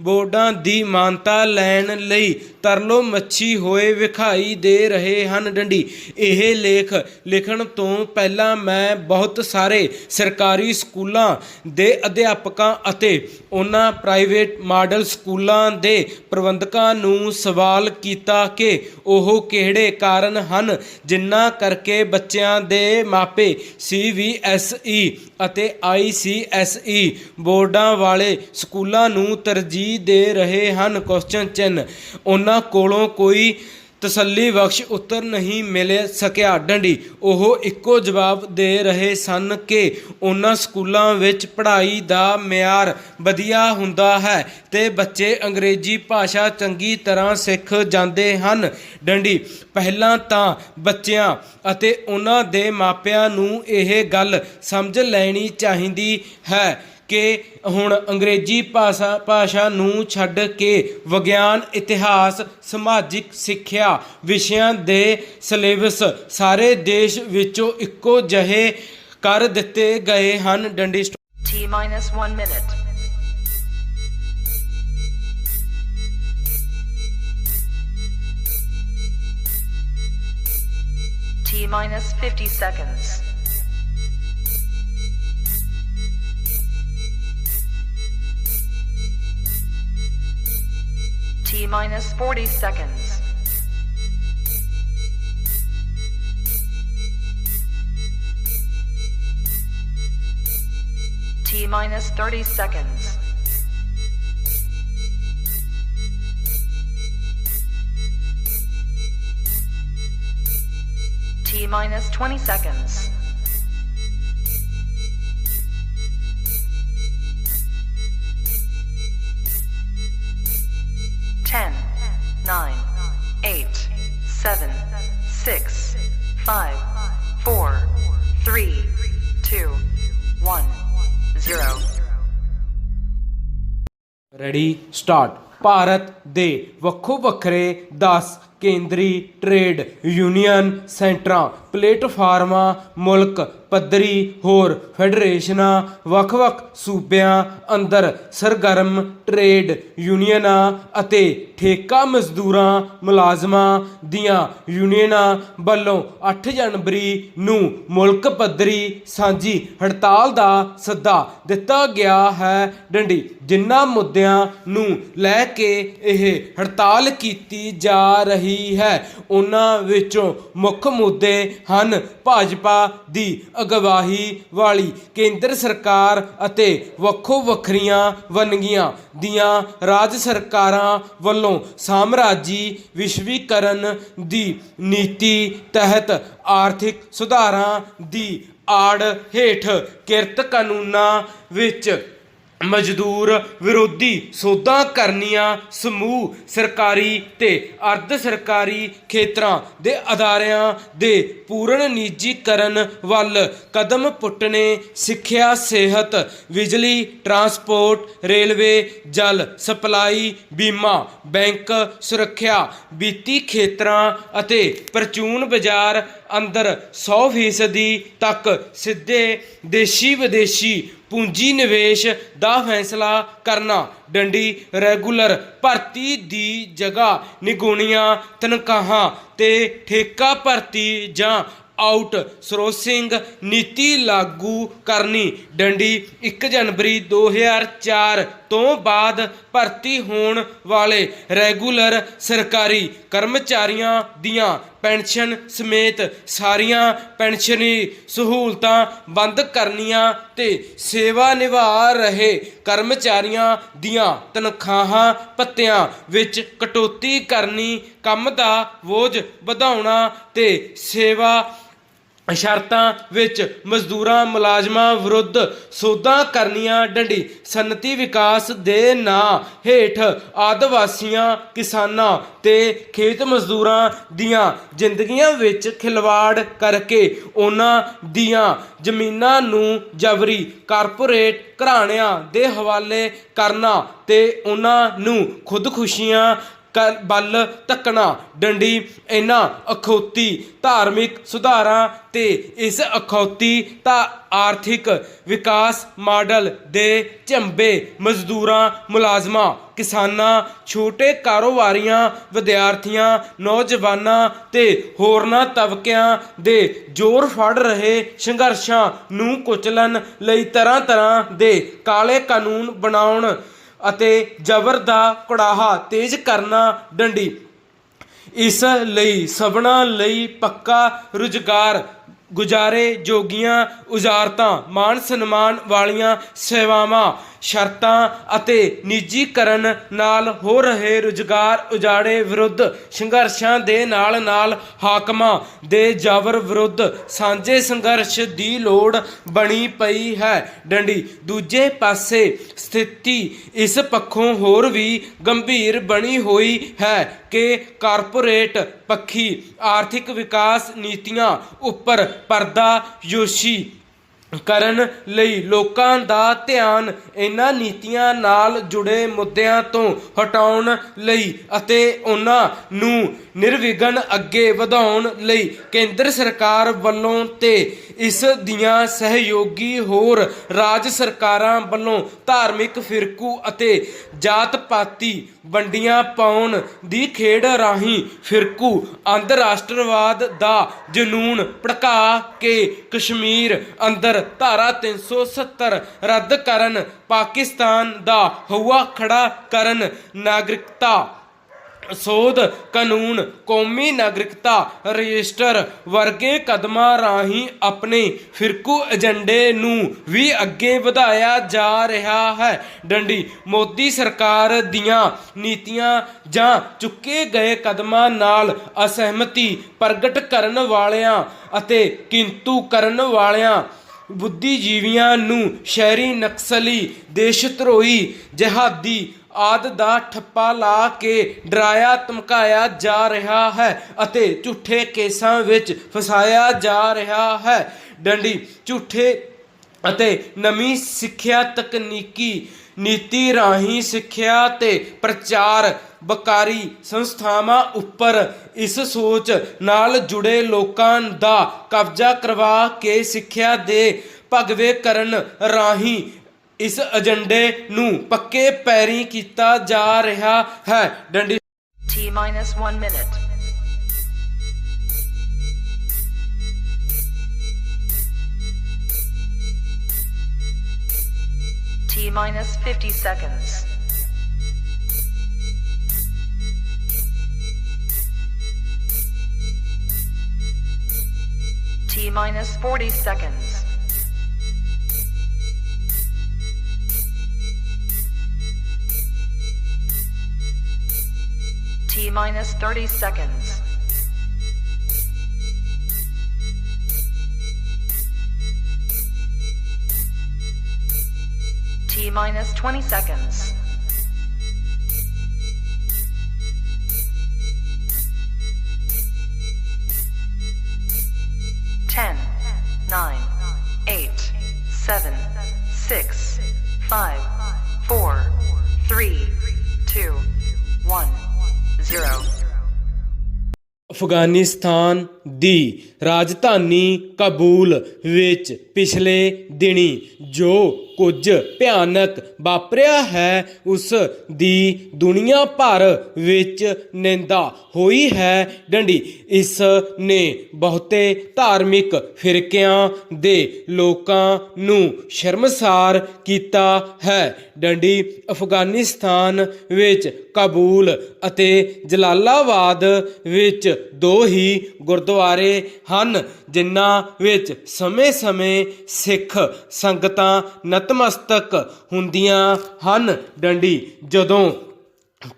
ਬੋਰਡਾਂ ਦੀ ਮਾਨਤਾ ਲੈਣ ਲਈ ਤਰਲੋ ਮੱਛੀ ਹੋਏ ਵਿਖਾਈ ਦੇ ਰਹੇ ਹਨ। ਡੰਡੀ। ਇਹ ਲੇਖ ਲਿਖਣ ਤੋਂ ਪਹਿਲਾਂ ਮੈਂ ਬਹੁਤ ਸਾਰੇ ਸਰਕਾਰੀ ਸਕੂਲਾਂ ਦੇ ਅਧਿਆਪਕਾਂ ਅਤੇ ਉਹਨਾਂ ਪ੍ਰਾਈਵੇਟ ਮਾਡਲ ਸਕੂਲਾਂ ਦੇ ਪ੍ਰਬੰਧਕਾਂ ਨੂੰ ਸਵਾਲ ਕੀਤਾ ਕਿ ਉਹ ਕਿਹੜੇ ਕਾਰਨ ਹਨ ਜਿਨ੍ਹਾਂ ਕਰਕੇ ਬੱਚਿਆਂ ਦੇ ਮਾਪੇ CBSE ਅਤੇ ICSE ਬੋਰਡਾਂ ਵਾਲੇ ਸਕੂਲਾਂ ਨੂੰ ਤਰਜੀਹ ਦੇ ਰਹੇ ਹਨ। ਕੁਐਸਚਨ ਚਿੰਨ੍ਹ। ਉਹਨਾਂ ਕੋਲੋਂ ਕੋਈ ਤਸੱਲੀ ਬਖਸ਼ ਉੱਤਰ ਨਹੀਂ ਮਿਲ ਸਕਿਆ। ਡੰਡੀ। ਉਹ ਇੱਕੋ ਜਵਾਬ ਦੇ ਰਹੇ ਸਨ ਕਿ ਉਹਨਾਂ ਸਕੂਲਾਂ ਵਿੱਚ ਪੜ੍ਹਾਈ ਦਾ ਮਿਆਰ ਵਧੀਆ ਹੁੰਦਾ ਹੈ ਤੇ ਬੱਚੇ ਅੰਗਰੇਜ਼ੀ ਭਾਸ਼ਾ ਚੰਗੀ ਤਰ੍ਹਾਂ ਸਿੱਖ ਜਾਂਦੇ ਹਨ। ਡੰਡੀ। ਪਹਿਲਾਂ ਤਾਂ ਬੱਚਿਆਂ ਅਤੇ ਉਹਨਾਂ ਦੇ ਮਾਪਿਆਂ ਨੂੰ ਇਹ ਗੱਲ ਸਮਝ ਲੈਣੀ ਚਾਹੀਦੀ ਹੈ ਕਿ ਹੁਣ ਅੰਗਰੇਜ਼ੀ ਭਾਸ਼ਾ ਨੂੰ ਛੱਡ ਕੇ ਵਿਗਿਆਨ ਇਤਿਹਾਸ ਸਮਾਜਿਕ ਸਿੱਖਿਆ ਵਿਸ਼ਿਆਂ ਦੇ ਸਿਲੇਬਸ ਸਾਰੇ ਦੇਸ਼ ਵਿੱਚੋਂ ਇੱਕੋ ਜਿਹੇ ਕਰ ਦਿੱਤੇ ਗਏ ਹਨ। ਡੰਡੀ। T minus 1 minute. T minus 50 seconds. T minus 40 seconds. T minus 30 seconds. T minus 20 seconds. Ten, 9, 8, 7, 6, 5, 4, 3, 2, 1, 0. Ready start. Bharat ਦੇ ਵੱਖੋ ਵੱਖਰੇ 10 ਕੇਂਦਰੀ ਟ੍ਰੇਡ ਯੂਨੀਅਨ ਸੈਂਟਰਾਂ, ਪਲੇਟਫਾਰਮਾਂ, ਮੁਲਕ ਪੱਧਰੀ ਹੋਰ ਫੈਡਰੇਸ਼ਨਾਂ, ਵੱਖ-ਵੱਖ ਸੂਬਿਆਂ ਅੰਦਰ ਸਰਗਰਮ ਟ੍ਰੇਡ ਯੂਨੀਅਨਾਂ ਅਤੇ ਠੇਕਾ ਮਜ਼ਦੂਰਾਂ ਮੁਲਾਜ਼ਮਾਂ ਦੀਆਂ ਯੂਨੀਅਨਾਂ ਵੱਲੋਂ 8 ਜਨਵਰੀ ਨੂੰ ਮੁਲਕ ਪੱਧਰੀ ਸਾਂਝੀ ਹੜਤਾਲ ਦਾ ਸੱਦਾ ਦਿੱਤਾ ਗਿਆ ਹੈ। ਡੰਡੀ ਜਿਨ੍ਹਾਂ ਮੁੱਦਿਆਂ ਨੂੰ ਲੈ ਕੇ ਇਹ ਹੜਤਾਲ ਕੀਤੀ ਜਾ ਰਹੀ ਹੈ ਉਹਨਾਂ ਵਿੱਚੋਂ ਮੁੱਖ ਮੁੱਦੇ ਹਨ ਭਾਜਪਾ ਦੀ ਅਗਵਾਈ ਵਾਲੀ ਕੇਂਦਰ ਸਰਕਾਰ ਅਤੇ ਵੱਖੋ ਵੱਖਰੀਆਂ ਵੰਨਗੀਆਂ ਦੀਆਂ ਰਾਜ ਸਰਕਾਰਾਂ ਵੱਲੋਂ ਸਾਮਰਾਜੀ ਵਿਸ਼ਵੀਕਰਨ ਦੀ ਨੀਤੀ ਤਹਿਤ ਆਰਥਿਕ ਸੁਧਾਰਾਂ ਦੀ ਆੜ ਹੇਠ ਕਿਰਤ ਕਾਨੂੰਨਾਂ ਵਿੱਚ ਮਜ਼ਦੂਰ ਵਿਰੋਧੀ ਸੋਧਾਂ ਕਰਨੀਆਂ, ਸਮੂਹ ਸਰਕਾਰੀ ਤੇ ਅਰਧ ਸਰਕਾਰੀ ਖੇਤਰਾਂ ਦੇ ਅਦਾਰਿਆਂ ਦੇ ਪੂਰਨ ਨਿੱਜੀਕਰਨ ਵੱਲ ਕਦਮ ਪੁੱਟਣੇ, ਸਿੱਖਿਆ, ਸਿਹਤ, ਬਿਜਲੀ, ਟਰਾਂਸਪੋਰਟ, ਰੇਲਵੇ, ਜਲ ਸਪਲਾਈ, ਬੀਮਾ, ਬੈਂਕ, ਸੁਰੱਖਿਆ, ਵਿੱਤੀ ਖੇਤਰਾਂ ਅਤੇ ਪ੍ਰਚੂਨ ਬਾਜ਼ਾਰ ਅੰਦਰ 100% ਤੱਕ ਸਿੱਧੇ ਦੇਸ਼ੀ ਵਿਦੇਸ਼ੀ ਪੂੰਜੀ ਨਿਵੇਸ਼ ਦਾ ਫੈਸਲਾ ਕਰਨਾ। ਡੰਡੀ ਰੈਗੂਲਰ ਭਰਤੀ ਦੀ ਜਗ੍ਹਾ ਨਿਗੁਣੀਆਂ ਤਨਖਾਹਾਂ ਤੇ ਠੇਕਾ ਭਰਤੀ ਜਾਂ ਆਊਟਸੋਰਸਿੰਗ ਨੀਤੀ ਲਾਗੂ ਕਰਨੀ। ਡੰਡੀ 1 ਜਨਵਰੀ 2004 ਤੋਂ ਬਾਅਦ ਭਰਤੀ ਹੋਣ ਵਾਲੇ ਰੈਗੂਲਰ ਸਰਕਾਰੀ ਕਰਮਚਾਰੀਆਂ ਦੀਆਂ ਪੈਨਸ਼ਨ ਸਮੇਤ ਸਾਰੀਆਂ ਪੈਨਸ਼ਨੀ ਸਹੂਲਤਾਂ ਬੰਦ ਕਰਨੀਆਂ ਤੇ ਸੇਵਾ ਨਿਭਾ ਰਹੇ ਕਰਮਚਾਰੀਆਂ ਦੀਆਂ ਤਨਖਾਹਾਂ ਭੱਤਿਆਂ ਵਿੱਚ ਕਟੌਤੀ ਕਰਨੀ, ਕੰਮ ਦਾ ਬੋਝ ਵਧਾਉਣਾ ਤੇ ਸੇਵਾ ਸ਼ਰਤਾਂ ਵਿੱਚ ਮਜ਼ਦੂਰਾਂ ਮੁਲਾਜ਼ਮਾਂ ਵਿਰੁੱਧ ਸੋਧਾਂ ਕਰਨੀਆਂ। ਡੰਡੀ ਸਨਅਤੀ ਵਿਕਾਸ ਦੇ ਨਾਂ ਹੇਠ ਆਦਿਵਾਸੀਆਂ, ਕਿਸਾਨਾਂ ਤੇ ਖੇਤ ਮਜ਼ਦੂਰਾਂ ਦੀਆਂ ਜ਼ਿੰਦਗੀਆਂ ਵਿੱਚ ਖਿਲਵਾੜ ਕਰਕੇ ਉਹਨਾਂ ਦੀਆਂ ਜ਼ਮੀਨਾਂ ਨੂੰ ਜਬਰੀ ਕਾਰਪੋਰੇਟ ਘਰਾਣਿਆਂ ਦੇ ਹਵਾਲੇ ਕਰਨਾ ਤੇ ਉਹਨਾਂ ਨੂੰ ਖੁਦਕੁਸ਼ੀਆਂ ਵੱਲ ਧੱਕਣਾ। ਡੰਡੀ ਇਹਨਾਂ ਅਖੌਤੀ ਧਾਰਮਿਕ ਸੁਧਾਰਾਂ ਤੇ ਇਸ ਅਖੌਤੀ ਤਾਂ ਆਰਥਿਕ ਵਿਕਾਸ ਮਾਡਲ ਦੇ ਝੰਬੇ ਮਜ਼ਦੂਰਾਂ, ਮੁਲਾਜ਼ਮਾਂ, ਕਿਸਾਨਾਂ, ਛੋਟੇ ਕਾਰੋਬਾਰੀਆਂ, ਵਿਦਿਆਰਥੀਆਂ, ਨੌਜਵਾਨਾਂ ਤੇ ਹੋਰਨਾਂ ਤਬਕਿਆਂ ਦੇ ਜ਼ੋਰ ਫੜ ਰਹੇ ਸੰਘਰਸ਼ਾਂ ਨੂੰ ਕੁਚਲਣ ਲਈ ਤਰ੍ਹਾਂ ਤਰ੍ਹਾਂ ਦੇ ਕਾਲੇ ਕਾਨੂੰਨ ਬਣਾਉਣ ਅਤੇ ਜ਼ਬਰ ਦਾ ਕੜਾਹਾ ਤੇਜ਼ ਕਰਨਾ। ਡੰਡੀ ਇਸ ਲਈ ਸਭਨਾਂ ਲਈ ਪੱਕਾ ਰੁਜ਼ਗਾਰ, ਗੁਜ਼ਾਰੇ ਜੋਗੀਆਂ ਉਜਾਰਤਾਂ, ਮਾਣ ਸਨਮਾਨ ਵਾਲੀਆਂ ਸੇਵਾਵਾਂ, ਸ਼ਰਤਾਂ ਅਤੇ ਨਿੱਜੀਕਰਨ ਨਾਲ ਹੋ ਰਹੇ ਰੁਜ਼ਗਾਰ ਉਜਾੜੇ ਵਿਰੁੱਧ ਸੰਘਰਸ਼ਾਂ ਦੇ ਨਾਲ ਨਾਲ ਹਾਕਮਾਂ ਦੇ ਜ਼ਬਰ ਵਿਰੁੱਧ ਸਾਂਝੇ ਸੰਘਰਸ਼ ਦੀ ਲੋੜ ਬਣੀ ਪਈ ਹੈ। ਡੰਡੀ ਦੂਜੇ ਪਾਸੇ ਸਥਿਤੀ ਇਸ ਪੱਖੋਂ ਹੋਰ ਵੀ ਗੰਭੀਰ ਬਣੀ ਹੋਈ ਹੈ ਕਿ ਕਾਰਪੋਰੇਟ ਪੱਖੀ ਆਰਥਿਕ ਵਿਕਾਸ ਨੀਤੀਆਂ ਉੱਪਰ ਪਰਦਾਯੋਸ਼ੀ ਕਰਨ ਲਈ ਲੋਕਾਂ ਦਾ ਧਿਆਨ ਇਹਨਾਂ ਨੀਤੀਆਂ ਨਾਲ ਜੁੜੇ ਮੁੱਦਿਆਂ ਤੋਂ ਹਟਾਉਣ ਲਈ ਅਤੇ ਉਹਨਾਂ ਨੂੰ ਨਿਰਵਿਘਨ ਅੱਗੇ ਵਧਾਉਣ ਲਈ ਕੇਂਦਰ ਸਰਕਾਰ ਵੱਲੋਂ ਤੇ ਇਸ ਦੀਆਂ ਸਹਿਯੋਗੀ ਹੋਰ ਰਾਜ ਸਰਕਾਰਾਂ ਵੱਲੋਂ ਧਾਰਮਿਕ ਫਿਰਕੂ ਅਤੇ ਜਾਤ ਪਾਤੀ ਵੰਡੀਆਂ ਪਾਉਣ ਦੀ ਖੇਡ ਰਾਹੀਂ ਫਿਰਕੂ ਅੰਤਰਰਾਸ਼ਟਰਵਾਦ ਦਾ ਜਨੂੰਨ ਭੜਕਾ ਕੇ ਕਸ਼ਮੀਰ ਅੰਦਰ ਧਾਰਾ 370 ਰੱਦ ਕਰਨ, ਪਾਕਿਸਤਾਨ ਦਾ ਹਊਆ ਖੜਾ ਕਰਨ, ਨਾਗਰਿਕਤਾ ਸੋਧ ਕਾਨੂੰਨ, ਕੌਮੀ ਨਾਗਰਿਕਤਾ ਰਜਿਸਟਰ ਵਰਗੇ ਕਦਮਾਂ ਰਾਹੀਂ ਆਪਣੇ ਫਿਰਕੂ ਏਜੰਡੇ ਨੂੰ ਵੀ ਅੱਗੇ ਵਧਾਇਆ ਜਾ ਰਿਹਾ ਹੈ। ਡੰਡੀ ਮੋਦੀ ਸਰਕਾਰ ਦੀਆਂ ਨੀਤੀਆਂ ਜਾਂ ਚੁੱਕੇ ਗਏ ਕਦਮਾਂ ਨਾਲ ਅਸਹਿਮਤੀ ਪ੍ਰਗਟ ਕਰਨ ਵਾਲਿਆਂ ਅਤੇ ਕਿੰਤੂ ਕਰਨ ਵਾਲਿਆਂ ਬੁੱਧੀਜੀਵੀਆਂ ਨੂੰ ਸ਼ਹਿਰੀ ਨਕਸਲੀ, ਦੇਸ਼ ਧਰੋਹੀ, ਜਿਹਾਦੀ ਆਦਿ ਦਾ ਠੱਪਾ ਲਾ ਕੇ ਡਰਾਇਆ ਧਮਕਾਇਆ ਜਾ ਰਿਹਾ ਹੈ ਅਤੇ ਝੂਠੇ ਕੇਸਾਂ ਵਿੱਚ ਫਸਾਇਆ ਜਾ ਰਿਹਾ ਹੈ। ਡੰਡੀ ਝੂਠੇ ਅਤੇ ਨਵੀਂ ਸਿੱਖਿਆ ਤਕਨੀਕੀ ਨੀਤੀ ਰਾਹੀਂ ਸਿੱਖਿਆ ਤੇ ਪ੍ਰਚਾਰ ਬਕਾਰੀ ਸੰਸਥਾਵਾਂ ਉੱਪਰ ਇਸ ਸੋਚ ਨਾਲ ਜੁੜੇ ਲੋਕਾਂ ਦਾ ਕਬਜ਼ਾ ਕਰਵਾ ਕੇ ਸਿੱਖਿਆ ਦੇ ਭਗਵੇ ਕਰਨ ਰਾਹੀਂ ਇਸ ਏਜੰਡੇ ਨੂੰ ਪੱਕੇ ਪੈਰੀਂ ਕੀਤਾ ਜਾ ਰਿਹਾ ਹੈ। ਡੰਡੀ T minus 1 minute. T minus 50 seconds. T minus 40 seconds. T minus 30 seconds. T minus 20 seconds. Ten, 9, 8, 7, 6, 5, 4, 3, 2, 1, 0. Afghanistan ਦੀ ਰਾਜਧਾਨੀ ਕਾਬੂਲ ਵਿੱਚ ਪਿਛਲੇ ਦਿਨੀ ਜੋ ਕੁਝ ਭਿਆਨਕ ਵਾਪਰਿਆ ਹੈ ਉਸ ਦੀ ਦੁਨੀਆ ਭਰ ਵਿੱਚ ਨਿੰਦਾ ਹੋਈ ਹੈ। ਡੰਡੀ ਇਸ ਨੇ ਬਹੁਤੇ ਧਾਰਮਿਕ ਫਿਰਕਿਆਂ ਦੇ ਲੋਕਾਂ ਨੂੰ ਸ਼ਰਮਸਾਰ ਕੀਤਾ ਹੈ। ਡੰਡੀ ਅਫਗਾਨਿਸਤਾਨ ਵਿੱਚ ਕਾਬੂਲ ਅਤੇ ਜਲਾਲਾਬਾਦ ਵਿੱਚ ਦੋ ਹੀ ਗੁਰਦੁਆਰੇ ਹਨ ਜਿਨ੍ਹਾਂ ਵਿੱਚ ਸਮੇਂ-ਸਮੇਂ ਸਿੱਖ ਸੰਗਤਾਂ ਨਤਮਸਤਕ ਹੁੰਦੀਆਂ ਹਨ। ਡੰਡੀ ਜਦੋਂ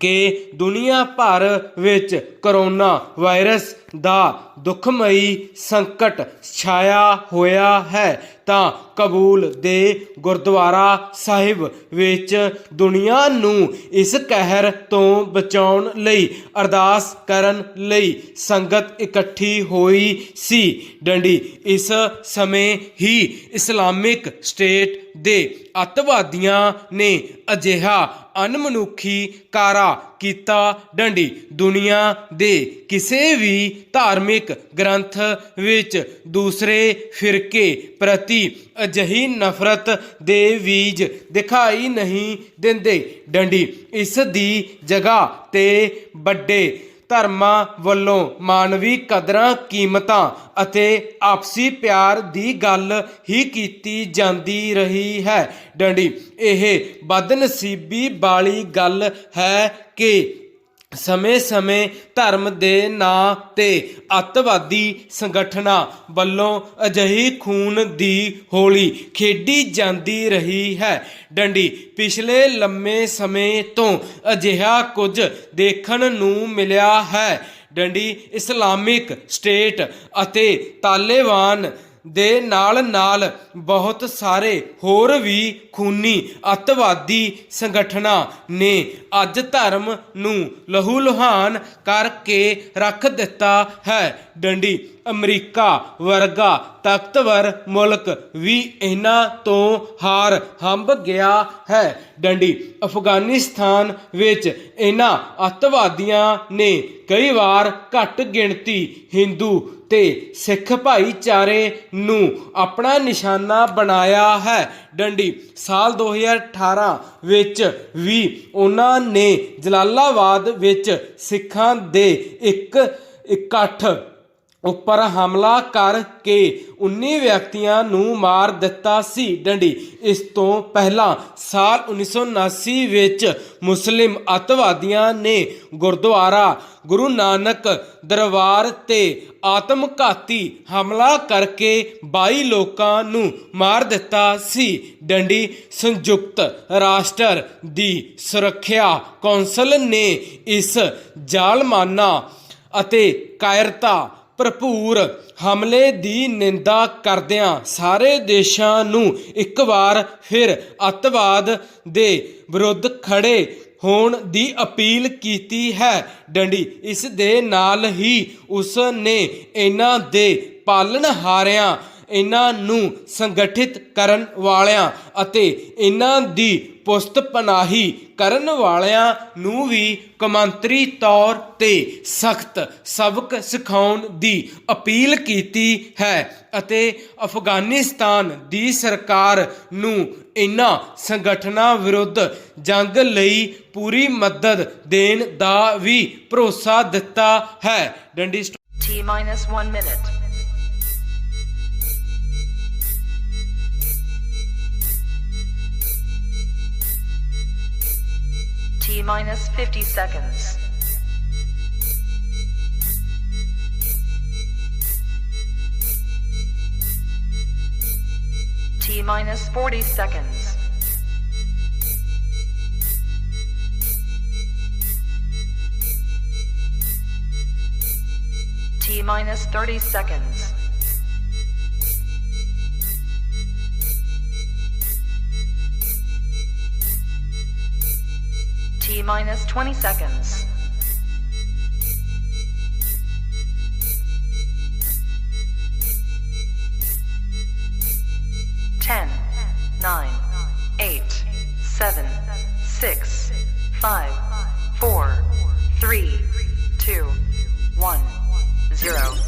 ਕਿ ਦੁਨੀਆ ਭਰ ਵਿੱਚ ਕਰੋਨਾ ਵਾਇਰਸ ਦਾ ਦੁਖਮਈ ਸੰਕਟ ਛਾਇਆ ਹੋਇਆ ਹੈ ਤਾਂ ਕਾਬੂਲ ਦੇ ਗੁਰਦੁਆਰਾ ਸਾਹਿਬ ਵਿੱਚ ਦੁਨੀਆ ਨੂੰ ਇਸ ਕਹਿਰ ਤੋਂ ਬਚਾਉਣ ਲਈ ਅਰਦਾਸ ਕਰਨ ਲਈ ਸੰਗਤ ਇਕੱਠੀ ਹੋਈ ਸੀ। ਡੰਡੀ ਇਸ ਸਮੇਂ ਹੀ ਇਸਲਾਮਿਕ ਸਟੇਟ ਦੇ ਅੱਤਵਾਦੀਆਂ ਨੇ ਅਜਿਹਾ ਅਣਮਨੁੱਖੀ ਕਾਰਾ ਕੀਤਾ। ਡੰਡੀ ਦੁਨੀਆ ਦੇ ਕਿਸੇ ਵੀ ਧਾਰਮਿਕ ਗ੍ਰੰਥ ਵਿੱਚ ਦੂਸਰੇ ਫਿਰਕੇ ਪ੍ਰਤੀ ਅਜਿਹੀ ਨਫ਼ਰਤ ਦੇ ਬੀਜ ਦਿਖਾਈ ਨਹੀਂ ਦਿੰਦੇ। ਡੰਡੀ ਇਸ ਦੀ ਜਗ੍ਹਾ ਤੇ ਵੱਡੇ ਧਰਮਾਂ ਵੱਲੋਂ ਮਾਨਵੀ ਕਦਰਾਂ ਕੀਮਤਾਂ ਅਤੇ ਆਪਸੀ ਪਿਆਰ ਦੀ ਗੱਲ ਹੀ ਕੀਤੀ ਜਾਂਦੀ ਰਹੀ ਹੈ। ਡੰਡੀ ਇਹ ਬਦਨਸੀਬੀ ਵਾਲੀ ਗੱਲ ਹੈ ਕਿ ਸਮੇਂ-ਸਮੇਂ ਧਰਮ ਦੇ ਨਾਂ 'ਤੇ ਅੱਤਵਾਦੀ ਸੰਗਠਨਾਂ ਵੱਲੋਂ ਅਜਿਹੀ ਖੂਨ ਦੀ ਹੋਲੀ ਖੇਡੀ ਜਾਂਦੀ ਰਹੀ ਹੈ। ਡੰਡੀ ਪਿਛਲੇ ਲੰਮੇ ਸਮੇਂ ਤੋਂ ਅਜਿਹਾ ਕੁਝ ਦੇਖਣ ਨੂੰ ਮਿਲਿਆ ਹੈ। ਡੰਡੀ ਇਸਲਾਮਿਕ ਸਟੇਟ ਅਤੇ ਤਾਲਿਬਾਨ ਦੇ ਨਾਲ ਬਹੁਤ ਸਾਰੇ ਹੋਰ ਵੀ ਖੂਨੀ ਅੱਤਵਾਦੀ ਸੰਗਠਨਾਂ ਨੇ ਅੱਜ ਧਰਮ ਨੂੰ ਲਹੂ ਲੁਹਾਨ ਕਰਕੇ ਰੱਖ ਦਿੱਤਾ ਹੈ। ਡੰਡੀ ਅਮਰੀਕਾ ਵਰਗਾ ਤਾਕਤਵਰ ਮੁਲਕ ਵੀ ਇਹਨਾਂ ਤੋਂ ਹਾਰ ਹੰਭ ਗਿਆ ਹੈ। ਡੰਡੀ ਅਫਗਾਨਿਸਤਾਨ ਵਿੱਚ ਇਹਨਾਂ ਅੱਤਵਾਦੀਆਂ ਨੇ ਕਈ ਵਾਰ ਘੱਟ ਗਿਣਤੀ ਹਿੰਦੂ ਤੇ ਸਿੱਖ ਭਾਈਚਾਰੇ ਨੂੰ ਆਪਣਾ ਨਿਸ਼ਾਨਾ ਬਣਾਇਆ ਹੈ। ਡੰਡੀ ਸਾਲ 2018 ਵਿੱਚ ਵੀ ਉਹਨਾਂ ਨੇ ਜਲਾਲਾਬਾਦ ਵਿੱਚ ਸਿੱਖਾਂ ਦੇ ਇੱਕ ਇਕੱਠ ਉੱਪਰ ਹਮਲਾ ਕਰਕੇ 19 ਵਿਅਕਤੀਆਂ ਨੂੰ ਮਾਰ ਦਿੱਤਾ ਸੀ। ਡੰਡੀ ਇਸ ਤੋਂ ਪਹਿਲਾਂ ਸਾਲ 1979 ਵਿੱਚ ਮੁਸਲਿਮ ਅੱਤਵਾਦੀਆਂ ਨੇ ਗੁਰਦੁਆਰਾ ਗੁਰੂ ਨਾਨਕ ਦਰਬਾਰ ਤੇ ਆਤਮਘਾਤੀ ਹਮਲਾ ਕਰਕੇ 22 ਲੋਕਾਂ ਨੂੰ ਮਾਰ ਦਿੱਤਾ ਸੀ। ਡੰਡੀ ਸੰਯੁਕਤ ਰਾਸ਼ਟਰ ਦੀ ਸੁਰੱਖਿਆ ਕੌਂਸਲ ਨੇ ਇਸ ਜ਼ਾਲਮਾਨਾ ਅਤੇ ਕਾਇਰਤਾ ਭਰਪੂਰ ਹਮਲੇ ਦੀ ਨਿੰਦਾ ਕਰਦਿਆਂ ਸਾਰੇ ਦੇਸ਼ਾਂ ਨੂੰ ਇੱਕ ਵਾਰ ਫਿਰ ਅੱਤਵਾਦ ਦੇ ਵਿਰੁੱਧ ਖੜੇ ਹੋਣ ਦੀ ਅਪੀਲ ਕੀਤੀ ਹੈ। ਡੰਡੀ ਇਸ ਦੇ ਨਾਲ ਹੀ ਉਸ ਨੇ ਇਹਨਾਂ ਦੇ ਪਾਲਣਹਾਰਿਆਂ ਇਹਨਾਂ ਨੂੰ ਸੰਗਠਿਤ ਕਰਨ ਵਾਲਿਆਂ ਅਤੇ ਇਹਨਾਂ ਦੀ ਪੁਸਤ ਪਨਾਹੀ ਕਰਨ ਵਾਲਿਆਂ ਨੂੰ ਵੀ ਕੌਮਾਂਤਰੀ ਤੌਰ ਤੇ ਸਖਤ ਸਬਕ ਸਿਖਾਉਣ ਦੀ ਅਪੀਲ ਕੀਤੀ ਹੈ ਅਤੇ ਅਫਗਾਨਿਸਤਾਨ ਦੀ ਸਰਕਾਰ ਨੂੰ ਇਹਨਾਂ ਸੰਗਠਨਾਂ ਵਿਰੁੱਧ ਜੰਗ ਲਈ ਪੂਰੀ ਮਦਦ ਦੇਣ ਦਾ ਵੀ ਭਰੋਸਾ ਦਿੱਤਾ ਹੈ। ਡੰਡੀ T-1 minute. T-50 seconds. T-40 seconds. T-30 seconds. T-20 seconds. Ten, 9, 8, 7, 6, 5, 4, 3, 2, 1, 0.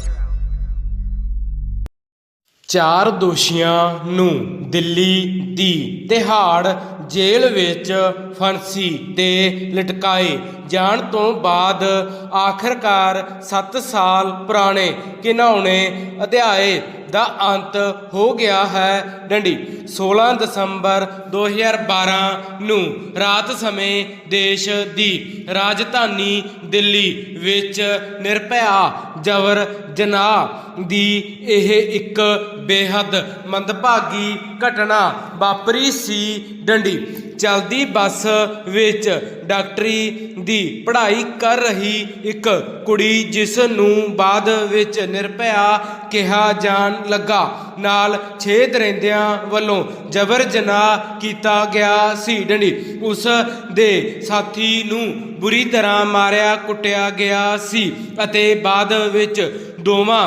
4 ਦੋਸ਼ੀਆਂ ਨੂੰ ਦਿੱਲੀ ਦੀ ਤਿਹਾੜ ਜੇਲ੍ਹ ਵਿੱਚ ਫਾਂਸੀ ਤੇ ਲਟਕਾਏ ਜਾਣ ਤੋਂ ਬਾਅਦ ਆਖਰਕਾਰ 7 ਸਾਲ ਪੁਰਾਣੇ ਘਿਨਾਉਣੇ ਅਧਿਆਏ ਦਾ ਅੰਤ ਹੋ ਗਿਆ ਹੈ। ਡੰਡੀ 16 ਦਸੰਬਰ 2012 ਨੂੰ ਰਾਤ ਸਮੇਂ ਦੇਸ਼ ਦੀ ਰਾਜਧਾਨੀ ਦਿੱਲੀ ਵਿੱਚ ਨਿਰਭਇਆ ਜਬਰ ਜਨਾਹ ਦੀ ਇਹ ਇੱਕ ਬੇਹੱਦ ਮੰਦਭਾਗੀ ਘਟਨਾ ਵਾਪਰੀ ਸੀ। ਡੰਡੀ ਚਲਦੀ ਬੱਸ ਵਿੱਚ ਡਾਕਟਰੀ ਦੀ ਪੜ੍ਹਾਈ ਕਰ ਰਹੀ ਇੱਕ ਕੁੜੀ, ਜਿਸ ਨੂੰ ਬਾਅਦ ਵਿੱਚ ਨਿਰਭਇਆ ਕਿਹਾ ਜਾਣ ਲੱਗਾ, ਨਾਲ 6 ਦਰਿੰਦਿਆਂ ਵੱਲੋਂ ਜਬਰ ਜਨਾਹ ਕੀਤਾ ਗਿਆ ਸੀ। ਡੰਡੀ ਉਸ ਦੇ ਸਾਥੀ ਨੂੰ ਬੁਰੀ ਤਰ੍ਹਾਂ ਮਾਰਿਆ ਕੁੱਟਿਆ ਗਿਆ ਸੀ ਅਤੇ ਬਾਅਦ ਵਿੱਚ ਦੋਵਾਂ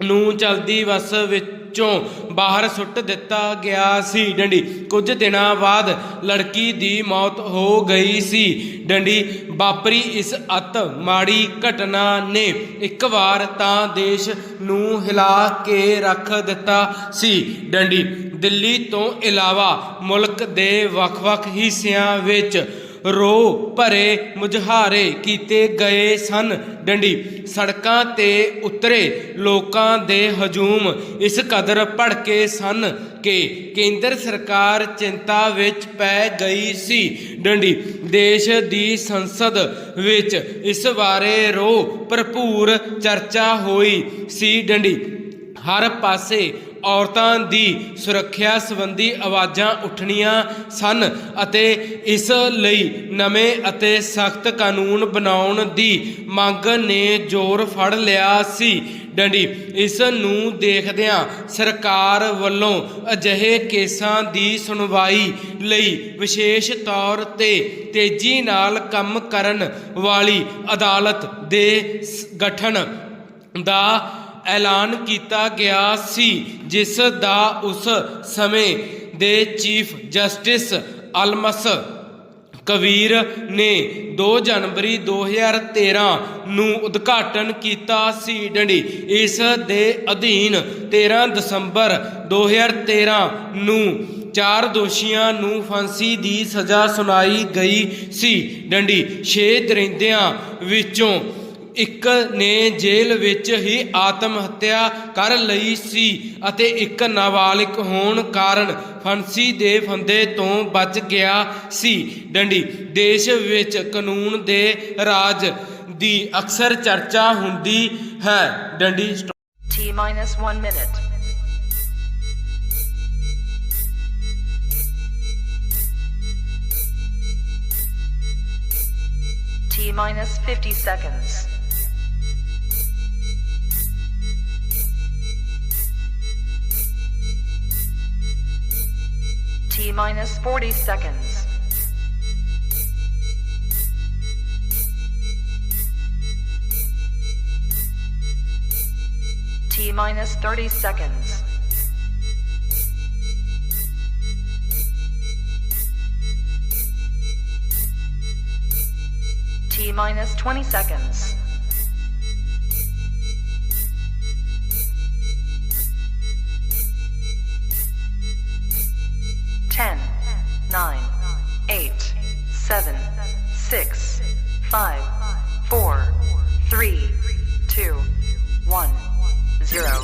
ਨੂੰ ਚਲਦੀ ਬੱਸ ਵਿੱਚੋਂ ਬਾਹਰ ਸੁੱਟ ਦਿੱਤਾ ਗਿਆ ਸੀ। ਡੰਡੀ ਕੁਝ ਦਿਨਾਂ ਬਾਅਦ ਲੜਕੀ ਦੀ ਮੌਤ ਹੋ ਗਈ ਸੀ। ਡੰਡੀ ਵਾਪਰੀ ਇਸ ਅਤ ਮਾੜੀ ਘਟਨਾ ਨੇ ਇੱਕ ਵਾਰ ਤਾਂ ਦੇਸ਼ ਨੂੰ ਹਿਲਾ ਕੇ ਰੱਖ ਦਿੱਤਾ ਸੀ। ਡੰਡੀ ਦਿੱਲੀ ਤੋਂ ਇਲਾਵਾ ਮੁਲਕ ਦੇ ਵੱਖ-ਵੱਖ ਹਿੱਸਿਆਂ ਵਿੱਚ ਰੋਹ ਭਰੇ ਮੁਜ਼ਾਹਰੇ ਕੀਤੇ ਗਏ ਸਨ। ਡੰਡੀ ਸੜਕਾਂ ਤੇ ਉਤਰੇ ਲੋਕਾਂ ਦੇ ਹਜੂਮ ਇਸ ਕਦਰ ਭੜਕੇ ਸਨ ਕਿ ਕੇਂਦਰ ਸਰਕਾਰ ਚਿੰਤਾ ਵਿੱਚ ਪੈ ਗਈ ਸੀ। ਡੰਡੀ ਦੇਸ਼ ਦੀ ਸੰਸਦ ਵਿੱਚ ਇਸ ਬਾਰੇ ਰੋਹ ਭਰਪੂਰ ਚਰਚਾ ਹੋਈ ਸੀ। ਡੰਡੀ ਹਰ ਪਾਸੇ ਔਰਤਾਂ ਦੀ ਸੁਰੱਖਿਆ ਸੰਬੰਧੀ ਆਵਾਜ਼ਾਂ ਉੱਠਣੀਆਂ ਸਨ ਅਤੇ ਇਸ ਲਈ ਨਵੇਂ ਅਤੇ ਸਖਤ ਕਾਨੂੰਨ ਬਣਾਉਣ ਦੀ ਮੰਗ ਨੇ ਜ਼ੋਰ ਫੜ ਲਿਆ ਸੀ। ਡੰਡੀ ਇਸ ਨੂੰ ਦੇਖਦਿਆਂ ਸਰਕਾਰ ਵੱਲੋਂ ਅਜਿਹੇ ਕੇਸਾਂ ਦੀ ਸੁਣਵਾਈ ਲਈ ਵਿਸ਼ੇਸ਼ ਤੌਰ ਤੇ ਤੇਜ਼ੀ ਨਾਲ ਕੰਮ ਕਰਨ ਵਾਲੀ ਅਦਾਲਤ ਦੇ ਗਠਨ ਦਾ ਐਲਾਨ ਕੀਤਾ ਗਿਆ ਸੀ, ਜਿਸ ਦਾ ਉਸ ਸਮੇਂ ਦੇ ਚੀਫ ਜਸਟਿਸ ਅਲਮਸ ਕਬੀਰ ਨੇ 2 ਜਨਵਰੀ 2013 ਨੂੰ ਉਦਘਾਟਨ ਕੀਤਾ ਸੀ। ਡੰਡੀ ਇਸ ਦੇ ਅਧੀਨ 13 ਦਸੰਬਰ 2013 ਨੂੰ 4 ਦੋਸ਼ੀਆਂ ਨੂੰ ਫਾਂਸੀ ਦੀ ਸਜ਼ਾ ਸੁਣਾਈ ਗਈ ਸੀ। ਡੰਡੀ 6 ਦਰਿੰਦਿਆਂ ਵਿੱਚੋਂ ਇੱਕ ਨੇ ਜੇਲ੍ਹ ਵਿੱਚ ਹੀ ਆਤਮ ਹੱਤਿਆ ਕਰ ਲਈ ਸੀ ਅਤੇ ਇੱਕ ਨਾਬਾਲਿਗ ਹੋਣ ਕਾਰਨ ਫਾਂਸੀ ਦੇ ਫੰਦੇ ਤੋਂ ਬਚ ਗਿਆ ਸੀ। ਡੰਡੀ ਦੇਸ਼ ਵਿੱਚ ਕਾਨੂੰਨ ਦੇ ਰਾਜ ਦੀ ਅਕਸਰ ਚਰਚਾ ਹੁੰਦੀ ਹੈ। ਡੰਡੀ T-1 minute. T-50 seconds. T-40 seconds. T-30 seconds. T minus 20 seconds. 10, 9, 8, 7, 6, 5, 4, 3, 2, 1, 0.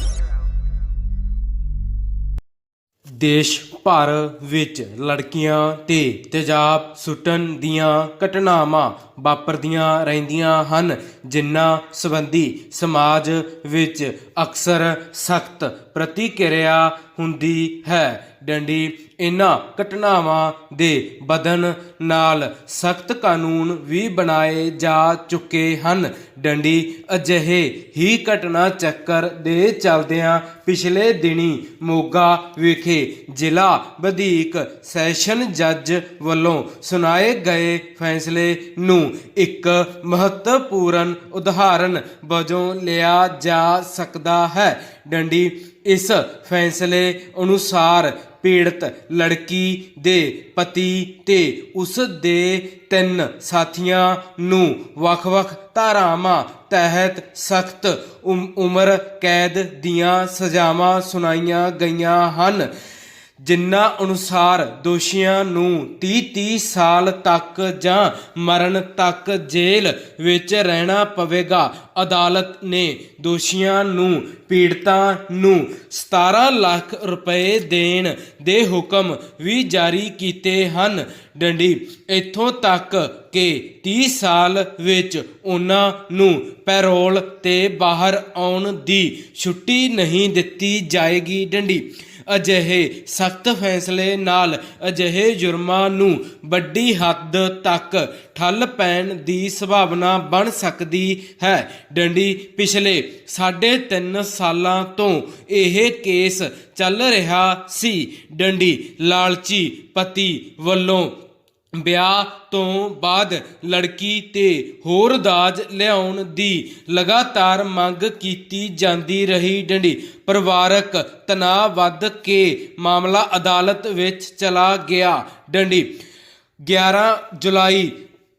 ਦੇਸ਼ ਭਰ ਵਿੱਚ ਲੜਕੀਆਂ ਤੇ ਤੇਜ਼ਾਬ ਸੁੱਟਣ ਦੀਆਂ ਘਟਨਾਵਾਂ ਵਾਪਰਦੀਆਂ ਰਹਿੰਦੀਆਂ ਹਨ, ਜਿਨ੍ਹਾਂ ਸੰਬੰਧੀ ਸਮਾਜ ਵਿੱਚ ਅਕਸਰ ਸਖਤ ਪ੍ਰਤੀਕਿਰਿਆ ਹੁੰਦੀ ਹੈ। ਡੰਡੀ ਇਹਨਾਂ ਘਟਨਾਵਾਂ ਦੇ ਵਧਣ ਨਾਲ ਸਖਤ ਕਾਨੂੰਨ ਵੀ ਬਣਾਏ ਜਾ ਚੁੱਕੇ ਹਨ। ਡੰਡੀ ਅਜਿਹੇ ਹੀ ਘਟਨਾ ਚੱਕਰ ਦੇ ਚੱਲਦਿਆਂ ਪਿਛਲੇ ਦਿਨੀ ਮੋਗਾ ਵਿਖੇ ਜ਼ਿਲ੍ਹਾ ਵਧੀਕ ਸੈਸ਼ਨ ਜੱਜ ਵੱਲੋਂ ਸੁਣਾਏ ਗਏ ਫੈਸਲੇ ਨੂੰ ਇੱਕ ਮਹੱਤਵਪੂਰਨ ਉਦਾਹਰਨ ਵਜੋਂ ਲਿਆ ਜਾ ਸਕਦਾ ਹੈ। ਡੰਡੀ ਇਸ ਫੈਸਲੇ ਅਨੁਸਾਰ ਪੀੜਤ ਲੜਕੀ ਦੇ ਪਤੀ ਤੇ ਉਸ ਦੇ 3 ਸਾਥੀਆਂ ਨੂੰ ਵੱਖ-ਵੱਖ ਧਾਰਾਵਾਂ ਤਹਿਤ ਸਖਤ ਉਮਰ ਕੈਦ ਦੀਆਂ ਸਜ਼ਾਵਾਂ ਸੁਣਾਈਆਂ ਗਈਆਂ ਹਨ, ਜਿਨ੍ਹਾਂ ਅਨੁਸਾਰ ਦੋਸ਼ੀਆਂ ਨੂੰ 30 ਸਾਲ ਤੱਕ ਜਾਂ ਮਰਨ ਤੱਕ ਜੇਲ੍ਹ ਵਿੱਚ ਰਹਿਣਾ ਪਵੇਗਾ। ਅਦਾਲਤ ਨੇ ਦੋਸ਼ੀਆਂ ਨੂੰ ਪੀੜਤਾਂ ਨੂੰ 17 ਲੱਖ ਰੁਪਏ ਦੇਣ ਦੇ ਹੁਕਮ ਵੀ ਜਾਰੀ ਕੀਤੇ ਹਨ। ਡੰਡੀ ਇੱਥੋਂ ਤੱਕ ਕਿ 30 ਸਾਲ ਵਿੱਚ ਉਹਨਾਂ ਨੂੰ ਪੈਰੋਲ ਤੇ ਬਾਹਰ ਆਉਣ ਦੀ ਛੁੱਟੀ ਨਹੀਂ ਦਿੱਤੀ ਜਾਏਗੀ। ਡੰਡੀ ਅਜਿਹੇ ਸਖਤ ਫੈਸਲੇ ਨਾਲ ਅਜਿਹੇ ਜੁਰਮਾਂ ਨੂੰ ਵੱਡੀ ਹੱਦ ਤੱਕ ਠੱਲ ਪੈਣ ਦੀ ਸੰਭਾਵਨਾ ਬਣ ਸਕਦੀ ਹੈ। ਡੰਡੀ ਪਿਛਲੇ 3.5 ਸਾਲਾਂ ਤੋਂ ਇਹ ਕੇਸ ਚੱਲ ਰਿਹਾ ਸੀ। ਡੰਡੀ ਲਾਲਚੀ ਪਤੀ ਵੱਲੋਂ ਵਿਆਹ ਤੋਂ ਬਾਅਦ ਲੜਕੀ ਤੇ ਹੋਰ ਦਾਜ ਲਿਆਉਣ ਦੀ ਲਗਾਤਾਰ ਮੰਗ ਕੀਤੀ ਜਾਂਦੀ ਰਹੀ। ਡੰਡੀ ਪਰਿਵਾਰਕ ਤਣਾਅ ਵੱਧ ਕੇ ਮਾਮਲਾ ਅਦਾਲਤ ਵਿੱਚ ਚਲਾ ਗਿਆ। ਡੰਡੀ 11 ਜੁਲਾਈ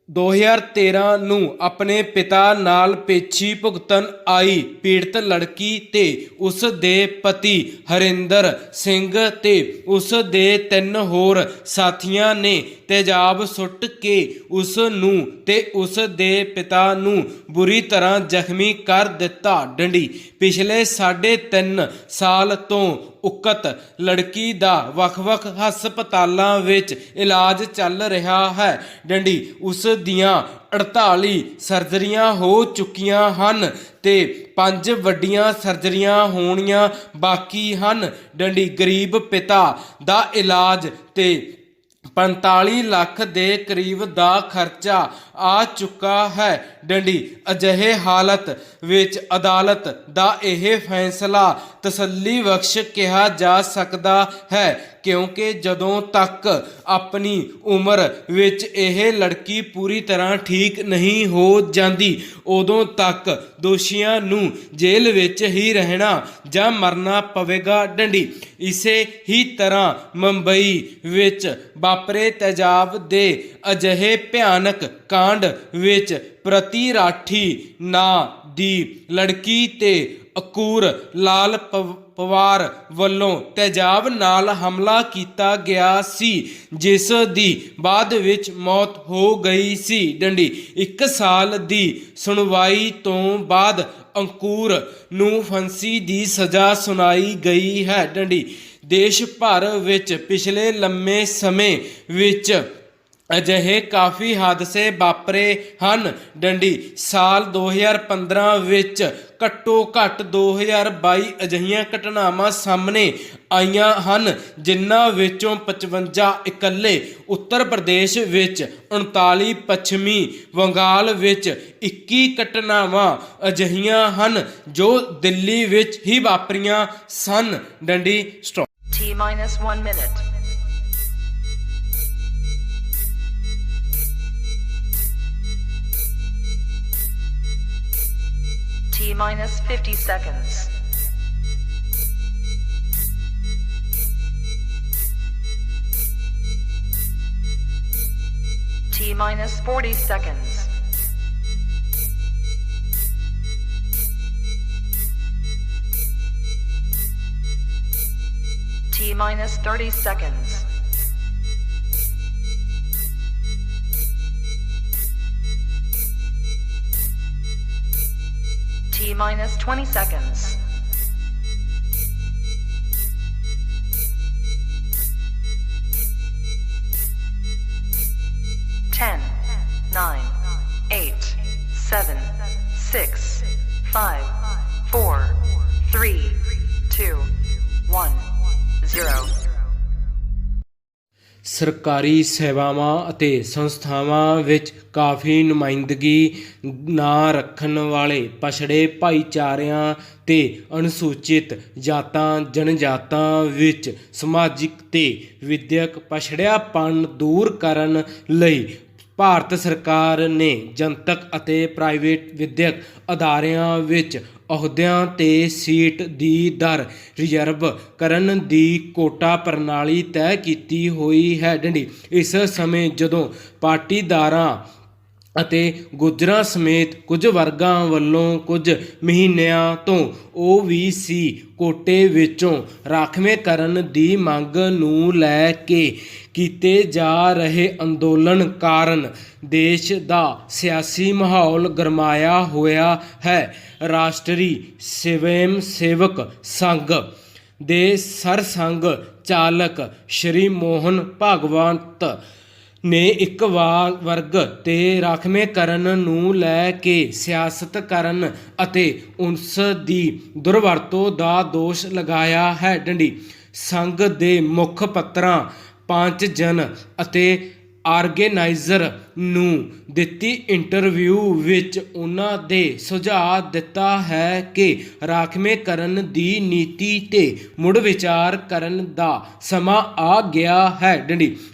2013 ਨੂੰ ਆਪਣੇ ਪਿਤਾ ਨਾਲ ਪੇਸ਼ੀ ਭੁਗਤਣ ਆਈ ਪੀੜਤ ਲੜਕੀ ਤੇ ਉਸ ਦੇ ਪਤੀ ਹਰਿੰਦਰ ਸਿੰਘ ਤੇ ਉਸ ਦੇ 3 ਹੋਰ ਸਾਥੀਆਂ ਨੇ ਤੇਜ਼ਾਬ ਸੁੱਟ ਕੇ ਉਸ ਨੂੰ ਤੇ ਉਸ ਦੇ ਪਿਤਾ ਨੂੰ ਬੁਰੀ ਤਰ੍ਹਾਂ ਜ਼ਖਮੀ ਕਰ ਦਿੱਤਾ। ਡੰਡੀ ਪਿਛਲੇ 3.5 ਸਾਲ ਤੋਂ ਉਕਤ ਲੜਕੀ ਦਾ ਵੱਖ-ਵੱਖ ਹਸਪਤਾਲਾਂ ਵਿੱਚ ਇਲਾਜ ਚੱਲ ਰਿਹਾ ਹੈ। ਡੰਡੀ ਉਸ ਦੀਆਂ 48 ਸਰਜਰੀਆਂ ਹੋ ਚੁੱਕੀਆਂ ਹਨ ਤੇ 5 ਵੱਡੀਆਂ ਸਰਜਰੀਆਂ ਹੋਣੀਆਂ ਬਾਕੀ ਹਨ। ਡੰਡੀ ਗਰੀਬ ਪਿਤਾ ਦਾ ਇਲਾਜ ਤੇ 45 ਲੱਖ ਦੇ ਕਰੀਬ ਦਾ ਖਰਚਾ ਆ ਚੁੱਕਾ ਹੈ। ਡੰਡੀ ਅਜਿਹੇ ਹਾਲਤ ਵਿੱਚ ਅਦਾਲਤ ਦਾ ਇਹ ਫੈਸਲਾ ਤਸੱਲੀ ਬਖਸ਼ ਕਿਹਾ ਜਾ ਸਕਦਾ ਹੈ, ਕਿਉਂਕਿ ਜਦੋਂ ਤੱਕ ਆਪਣੀ ਉਮਰ ਵਿੱਚ ਇਹ ਲੜਕੀ ਪੂਰੀ ਤਰ੍ਹਾਂ ਠੀਕ ਨਹੀਂ ਹੋ ਜਾਂਦੀ, ਉਦੋਂ ਤੱਕ ਦੋਸ਼ੀਆਂ ਨੂੰ ਜੇਲ੍ਹ ਵਿੱਚ ਹੀ ਰਹਿਣਾ ਜਾਂ ਮਰਨਾ ਪਵੇਗਾ। ਡੰਡੀ ਇਸੇ ਹੀ ਤਰ੍ਹਾਂ ਮੁੰਬਈ ਵਿੱਚ ਵਾਪਰੇ ਤੇਜ਼ਾਬ ਦੇ ਅਜਿਹੇ ਭਿਆਨਕ ਕਾਂਡ ਵਿੱਚ ਪ੍ਰਤੀ ਰਾਠੀ ਨਾਂ ਦੀ ਲੜਕੀ ਤੇ ਅਕੂਰ ਲਾਲ ਪਵਾਰ ਵੱਲੋਂ ਤੇਜ਼ਾਬ ਨਾਲ ਹਮਲਾ ਕੀਤਾ ਗਿਆ ਸੀ, ਜਿਸ ਦੀ ਬਾਅਦ ਵਿੱਚ ਮੌਤ ਹੋ ਗਈ ਸੀ। ਡੰਡੀ 1 ਸਾਲ ਦੀ ਸੁਣਵਾਈ ਤੋਂ ਬਾਅਦ ਅੰਕੁਰ ਨੂੰ ਫਾਂਸੀ ਦੀ ਸਜ਼ਾ ਸੁਣਾਈ ਗਈ ਹੈ। ਡੰਡੀ ਦੇਸ਼ ਭਰ ਵਿੱਚ ਪਿਛਲੇ ਲੰਮੇ ਸਮੇਂ ਵਿੱਚ ਅਜਿਹੇ ਕਾਫੀ ਹਾਦਸੇ ਵਾਪਰੇ ਹਨ। ਡੰਡੀ ਸਾਲ 2015 ਵਿੱਚ ਘੱਟੋ ਘੱਟ 2022 ਅਜਿਹੀਆਂ ਘਟਨਾਵਾਂ ਸਾਹਮਣੇ ਆਈਆਂ ਹਨ, ਜਿਨ੍ਹਾਂ ਵਿੱਚੋਂ 55 ਇਕੱਲੇ ਉੱਤਰ ਪ੍ਰਦੇਸ਼ ਵਿੱਚ, 39 ਪੱਛਮੀ ਬੰਗਾਲ ਵਿੱਚ, 21 ਘਟਨਾਵਾਂ ਅਜਿਹੀਆਂ ਹਨ ਜੋ ਦਿੱਲੀ ਵਿੱਚ ਹੀ ਵਾਪਰੀਆਂ ਸਨ। ਡੰਡੀ stop. T minus 1 minute. T minus 50 seconds. T minus 40 seconds. T minus 30 seconds. T minus 20 seconds. Ten, 9, 8, 7, 6, 5, 4, 3, 2, 1, 0. ਸਰਕਾਰੀ ਸੇਵਾਵਾਂ ਅਤੇ ਸੰਸਥਾਵਾਂ ਵਿੱਚ ਕਾਫੀ ਨੁਮਾਇੰਦਗੀ ਨਾ ਰੱਖਣ ਵਾਲੇ ਪਛੜੇ ਭਾਈਚਾਰਿਆਂ ਤੇ ਅਨੁਸੂਚਿਤ ਜਾਤਾਂ ਜਨਜਾਤਾਂ ਵਿੱਚ ਸਮਾਜਿਕ ਤੇ ਵਿੱਦਿਅਕ ਪਛੜਿਆਪਣ ਦੂਰ ਕਰਨ ਲਈ ਭਾਰਤ ਸਰਕਾਰ ਨੇ ਜਨਤਕ ਅਤੇ ਪ੍ਰਾਈਵੇਟ ਵਿੱਦਿਅਕ ਅਦਾਰਿਆਂ ਵਿੱਚ ਅਹੁਦਿਆਂ ਤੇ ਸੀਟ ਦੀ ਦਰ ਰਿਜ਼ਰਵ ਕਰਨ ਦੀ ਕੋਟਾ ਪ੍ਰਣਾਲੀ ਤੈਅ ਕੀਤੀ ਹੋਈ ਹੈ। ਇਸ ਸਮੇਂ ਜਦੋਂ ਪਾਟੀਦਾਰਾਂ ਅਤੇ ਗੁੱਜਰਾਂ ਸਮੇਤ ਕੁਝ ਵਰਗਾਂ ਵੱਲੋਂ ਕੁਝ ਮਹੀਨਿਆਂ ਤੋਂ OBC ਕੋਟੇ ਵਿੱਚੋਂ ਰਾਖਵੇਂਕਰਨ ਦੀ ਮੰਗ ਨੂੰ ਲੈ ਕੇ ਕੀਤੇ ਜਾ ਰਹੇ ਅੰਦੋਲਨ ਕਾਰਨ ਦੇਸ਼ ਦਾ ਸਿਆਸੀ ਮਾਹੌਲ ਗਰਮਾਇਆ ਹੋਇਆ ਹੈ। ਰਾਸ਼ਟਰੀ ਸਵੈਮ ਸੇਵਕ ਸੰਘ ਦੇ ਸਰਸੰਘ ਚਾਲਕ ਸ਼੍ਰੀ ਮੋਹਨ ਭਾਗਵਤ ਨੇ ਇੱਕ ਵਰਗ ਤੇ ਰਾਖਵੇਂਕਰਨ ਨੂੰ ਲੈ ਕੇ ਸਿਆਸਤ ਕਰਨ ਅਤੇ ਉਸ ਦੀ ਦੁਰਵਰਤੋਂ ਦਾ ਦੋਸ਼ ਲਗਾਇਆ ਹੈ। ਸੰਘ ਦੇ ਮੁੱਖ ਪੱਤਰਾਂ ਪੰਜ ਜਨ ਅਤੇ ਆਰਗੇਨਾਈਜ਼ਰ ਨੂੰ ਦਿੱਤੀ ਇੰਟਰਵਿਊ ਵਿੱਚ ਉਹਨਾਂ ਦੇ ਸੁਝਾਅ ਦਿੱਤਾ ਹੈ ਕਿ ਰਾਖਵੇਂਕਰਨ ਦੀ ਨੀਤੀ ਤੇ ਮੁੜ ਵਿਚਾਰ ਕਰਨ ਦਾ ਸਮਾਂ ਆ ਗਿਆ ਹੈ।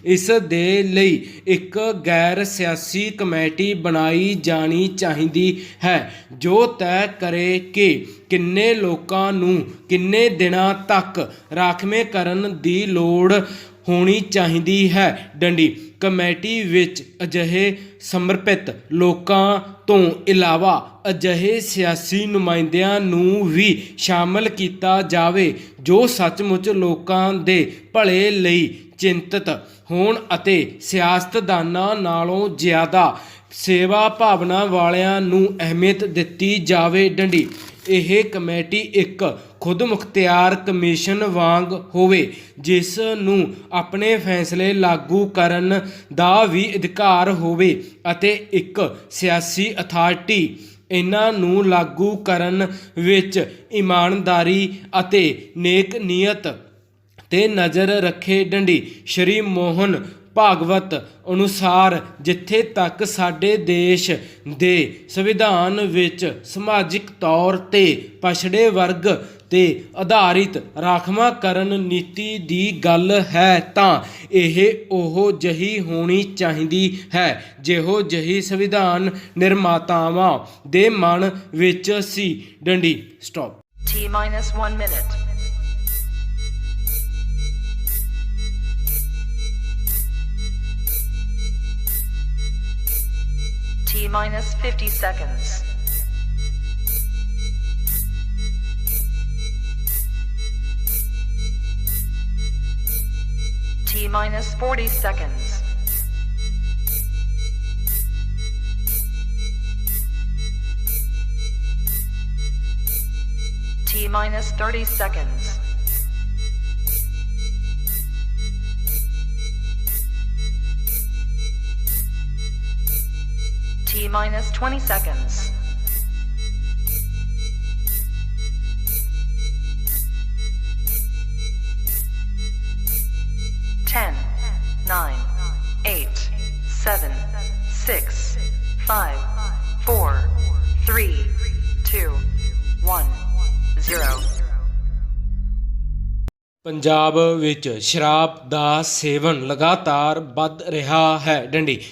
ਇਸ ਦੇ ਲਈ ਇੱਕ ਗੈਰ ਸਿਆਸੀ ਕਮੇਟੀ ਬਣਾਈ ਜਾਣੀ ਚਾਹੀਦੀ ਹੈ ਜੋ ਤੈਅ ਕਰੇ ਕਿ ਕਿੰਨੇ ਲੋਕਾਂ ਨੂੰ ਕਿੰਨੇ ਦਿਨਾਂ ਤੱਕ ਰਾਖਵੇਂਕਰਨ ਦੀ ਲੋੜ ਹੋਣੀ ਚਾਹੀਦੀ ਹੈ। ਕਮੇਟੀ ਵਿੱਚ ਅਜਿਹੇ ਸਮਰਪਿਤ ਲੋਕਾਂ ਤੋਂ ਇਲਾਵਾ ਅਜਿਹੇ ਸਿਆਸੀ ਨੁਮਾਇੰਦਿਆਂ ਨੂੰ ਵੀ ਸ਼ਾਮਲ ਕੀਤਾ ਜਾਵੇ ਜੋ ਸੱਚਮੁੱਚ ਲੋਕਾਂ ਦੇ ਭਲੇ ਲਈ ਚਿੰਤਤ ਹੋਣ ਅਤੇ ਸਿਆਸਤਦਾਨਾਂ ਨਾਲੋਂ ਜ਼ਿਆਦਾ ਸੇਵਾ ਭਾਵਨਾ ਵਾਲਿਆਂ ਨੂੰ ਅਹਿਮੀਅਤ ਦਿੱਤੀ ਜਾਵੇ। ਇਹ ਕਮੇਟੀ ਇੱਕ ਖੁਦਮੁਖਤਿਆਰ ਕਮਿਸ਼ਨ ਵਾਂਗ ਹੋਵੇ ਜਿਸ ਨੂੰ ਆਪਣੇ ਫੈਸਲੇ ਲਾਗੂ ਕਰਨ ਦਾ ਵੀ ਅਧਿਕਾਰ ਹੋਵੇ ਅਤੇ ਇੱਕ ਸਿਆਸੀ ਅਥਾਰਟੀ ਇਹਨਾਂ ਨੂੰ ਲਾਗੂ ਕਰਨ ਵਿੱਚ ਇਮਾਨਦਾਰੀ ਅਤੇ ਨੇਕ ਨੀਅਤ ਤੇ ਨਜ਼ਰ ਰੱਖੇ। ਸ਼੍ਰੀ ਮੋਹਨ ਭਾਗਵਤ ਅਨੁਸਾਰ ਜਿੱਥੇ ਤੱਕ ਸਾਡੇ ਦੇਸ਼ ਦੇ ਸੰਵਿਧਾਨ ਵਿੱਚ ਸਮਾਜਿਕ ਤੌਰ ਤੇ ਪਛੜੇ ਵਰਗ ਤੇ ਆਧਾਰਿਤ ਰਾਖਵਾਂਕਰਨ ਨੀਤੀ ਦੀ ਗੱਲ ਹੈ ਤਾਂ ਇਹ ਉਹੋ ਜਿਹੀ ਹੋਣੀ ਚਾਹੀਦੀ ਹੈ ਜਿਹੋ ਜਿਹੀ ਸੰਵਿਧਾਨ ਨਿਰਮਾਤਾਵਾਂ ਦੇ ਮਨ ਵਿੱਚ ਸੀ। Stop. T minus 1 minute. T minus 50 seconds. T minus 40 seconds. T minus 30 seconds. T minus 20 seconds. Ten, 9, 8, 7, 6, 5, 4, 3, 2, 1, 0. Punjab ਵਿੱਚ ਸ਼ਰਾਬ ਦਾ ਸੇਵਨ ਲਗਾਤਾਰ ਵੱਧ ਰਿਹਾ ਹੈ।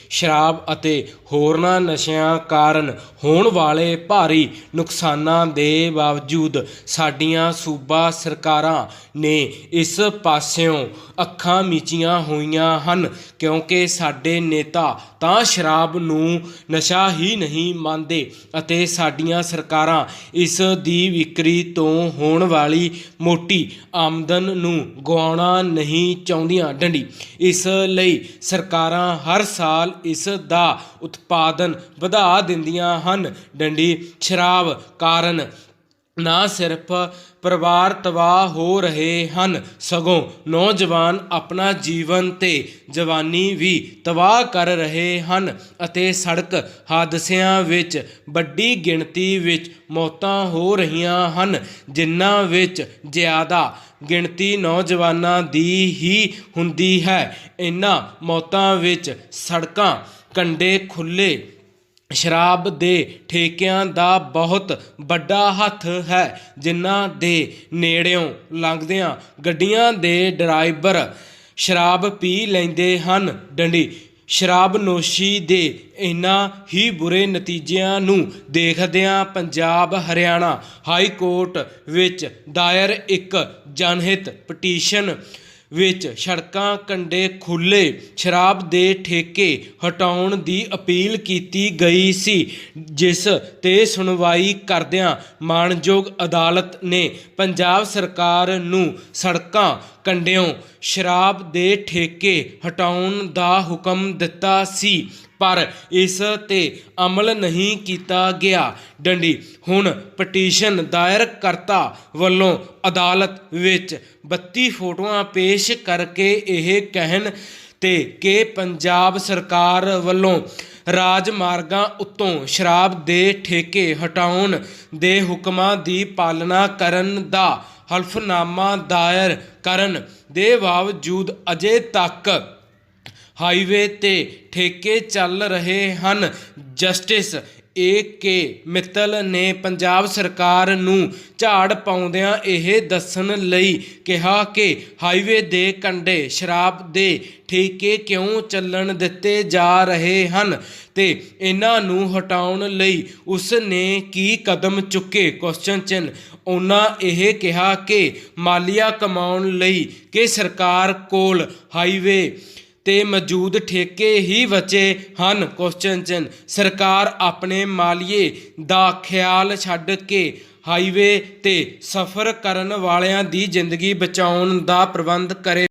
ਸ਼ਰਾਬ ਅਤੇ ਹੋਰਨਾਂ ਨਸ਼ਿਆਂ ਕਾਰਨ ਹੋਣ ਵਾਲੇ ਭਾਰੀ ਨੁਕਸਾਨਾਂ ਦੇ ਬਾਵਜੂਦ ਸਾਡੀਆਂ ਸੂਬਾ ਸਰਕਾਰਾਂ ਨੇ ਇਸ ਪਾਸਿਓਂ ਅੱਖਾਂ ਮੀਚੀਆਂ ਹੋਈਆਂ ਹਨ ਕਿਉਂਕਿ ਸਾਡੇ ਨੇਤਾ ਤਾਂ ਸ਼ਰਾਬ ਨੂੰ ਨਸ਼ਾ ਹੀ ਨਹੀਂ ਮੰਨਦੇ ਅਤੇ ਸਾਡੀਆਂ ਸਰਕਾਰਾਂ ਇਸ ਦੀ ਵਿਕਰੀ ਤੋਂ ਹੋਣ ਵਾਲੀ ਮੋਟੀ ਆਮਦਨ ਨੂੰ ਗਵਾਉਣਾ ਨਹੀਂ ਚਾਹੁੰਦੀਆਂ। ਡੰਡੀ ਇਸ ਲਈ ਸਰਕਾਰਾਂ ਹਰ ਸਾਲ ਇਸ ਦਾ ਉਤਪਾਦਨ ਵਧਾ ਦਿੰਦੀਆਂ ਹਨ। ਡੰਡੀ ਸ਼ਰਾਬ ਕਾਰਨ ਨਾ ਸਿਰਫ ਪਰਿਵਾਰ ਤਬਾਹ ਹੋ ਰਹੇ ਹਨ, ਸਗੋਂ ਨੌਜਵਾਨ ਆਪਣਾ ਜੀਵਨ ਤੇ ਜਵਾਨੀ ਵੀ ਤਬਾਹ ਕਰ ਰਹੇ ਹਨ ਅਤੇ ਸੜਕ ਹਾਦਸਿਆਂ ਵਿੱਚ ਵੱਡੀ ਗਿਣਤੀ ਵਿੱਚ ਮੌਤਾਂ ਹੋ ਰਹੀਆਂ ਹਨ, ਜਿਨ੍ਹਾਂ ਵਿੱਚ ਜ਼ਿਆਦਾ ਗਿਣਤੀ ਨੌਜਵਾਨਾਂ ਦੀ ਹੀ ਹੁੰਦੀ ਹੈ। ਇਨ੍ਹਾਂ ਮੌਤਾਂ ਵਿੱਚ ਸੜਕਾਂ ਕੰਢੇ ਖੁੱਲ੍ਹੇ ਸ਼ਰਾਬ ਦੇ ਠੇਕਿਆਂ ਦਾ ਬਹੁਤ ਵੱਡਾ ਹੱਥ ਹੈ, ਜਿਨ੍ਹਾਂ ਦੇ ਨੇੜਿਓਂ ਲੰਘਦਿਆਂ ਗੱਡੀਆਂ ਦੇ ਡਰਾਈਵਰ ਸ਼ਰਾਬ ਪੀ ਲੈਂਦੇ ਹਨ। ਡੰਡੀ ਸ਼ਰਾਬਨੋਸ਼ੀ ਦੇ ਇਹਨਾਂ ਹੀ ਬੁਰੇ ਨਤੀਜਿਆਂ ਨੂੰ ਦੇਖਦਿਆਂ ਪੰਜਾਬ ਹਰਿਆਣਾ ਹਾਈ ਕੋਰਟ ਵਿੱਚ ਦਾਇਰ ਇੱਕ ਜਨਹਿਤ ਪਟੀਸ਼ਨ ਵਿੱਚ ਸੜਕਾਂ ਕੰਢੇ ਖੁੱਲ੍ਹੇ ਸ਼ਰਾਬ ਦੇ ਠੇਕੇ ਹਟਾਉਣ ਦੀ ਅਪੀਲ ਕੀਤੀ ਗਈ ਸੀ, ਜਿਸ 'ਤੇ ਸੁਣਵਾਈ ਕਰਦਿਆਂ ਮਾਣਯੋਗ ਅਦਾਲਤ ਨੇ ਪੰਜਾਬ ਸਰਕਾਰ ਨੂੰ ਸੜਕਾਂ ਕੰਢਿਓਂ ਸ਼ਰਾਬ ਦੇ ਠੇਕੇ ਹਟਾਉਣ ਦਾ ਹੁਕਮ ਦਿੱਤਾ ਸੀ, ਪਰ ਇਸ 'ਤੇ ਅਮਲ ਨਹੀਂ ਕੀਤਾ ਗਿਆ। ਡੰਡੀ ਹੁਣ ਪਟੀਸ਼ਨ ਦਾਇਰਕਰਤਾ ਵੱਲੋਂ ਅਦਾਲਤ ਵਿੱਚ 32 ਫੋਟੋਆਂ ਪੇਸ਼ ਕਰਕੇ ਇਹ ਕਹਿਣ 'ਤੇ ਕਿ ਪੰਜਾਬ ਸਰਕਾਰ ਵੱਲੋਂ ਰਾਜਮਾਰਗਾਂ ਉੱਤੋਂ ਸ਼ਰਾਬ ਦੇ ਠੇਕੇ ਹਟਾਉਣ ਦੇ ਹੁਕਮਾਂ ਦੀ ਪਾਲਣਾ ਕਰਨ ਦਾ ਹਲਫਨਾਮਾ ਦਾਇਰ ਕਰਨ ਦੇ ਬਾਵਜੂਦ ਅਜੇ ਤੱਕ ਹਾਈਵੇ 'ਤੇ ਠੇਕੇ ਚੱਲ ਰਹੇ ਹਨ। Justice A.K. ਮਿੱਤਲ ਨੇ ਪੰਜਾਬ ਸਰਕਾਰ ਨੂੰ ਝਾੜ ਪਾਉਂਦਿਆਂ ਇਹ ਦੱਸਣ ਲਈ ਕਿਹਾ ਕਿ ਹਾਈਵੇ ਦੇ ਕੰਢੇ ਸ਼ਰਾਬ ਦੇ ਠੇਕੇ ਕਿਉਂ ਚੱਲਣ ਦਿੱਤੇ ਜਾ ਰਹੇ ਹਨ ਤੇ ਇਹਨਾਂ ਨੂੰ ਹਟਾਉਣ ਲਈ ਉਸ ਨੇ ਕੀ ਕਦਮ ਚੁੱਕੇ। ਉਹਨਾਂ ਇਹ ਕਿਹਾ ਕਿ ਮਾਲੀਆ ਕਮਾਉਣ ਲਈ ਕਿ ਸਰਕਾਰ ਕੋਲ ਹਾਈਵੇ ਤੇ ਮੌਜੂਦ ਠੇਕੇ ਹੀ ਬਚੇ ਹਨ। ਸਰਕਾਰ ਆਪਣੇ ਮਾਲੀਏ ਦਾ ਖਿਆਲ ਛੱਡ ਕੇ ਹਾਈਵੇ ਤੇ ਸਫ਼ਰ ਕਰਨ ਵਾਲਿਆਂ ਦੀ ਜ਼ਿੰਦਗੀ ਬਚਾਉਣ ਦਾ ਪ੍ਰਬੰਧ ਕਰੇ।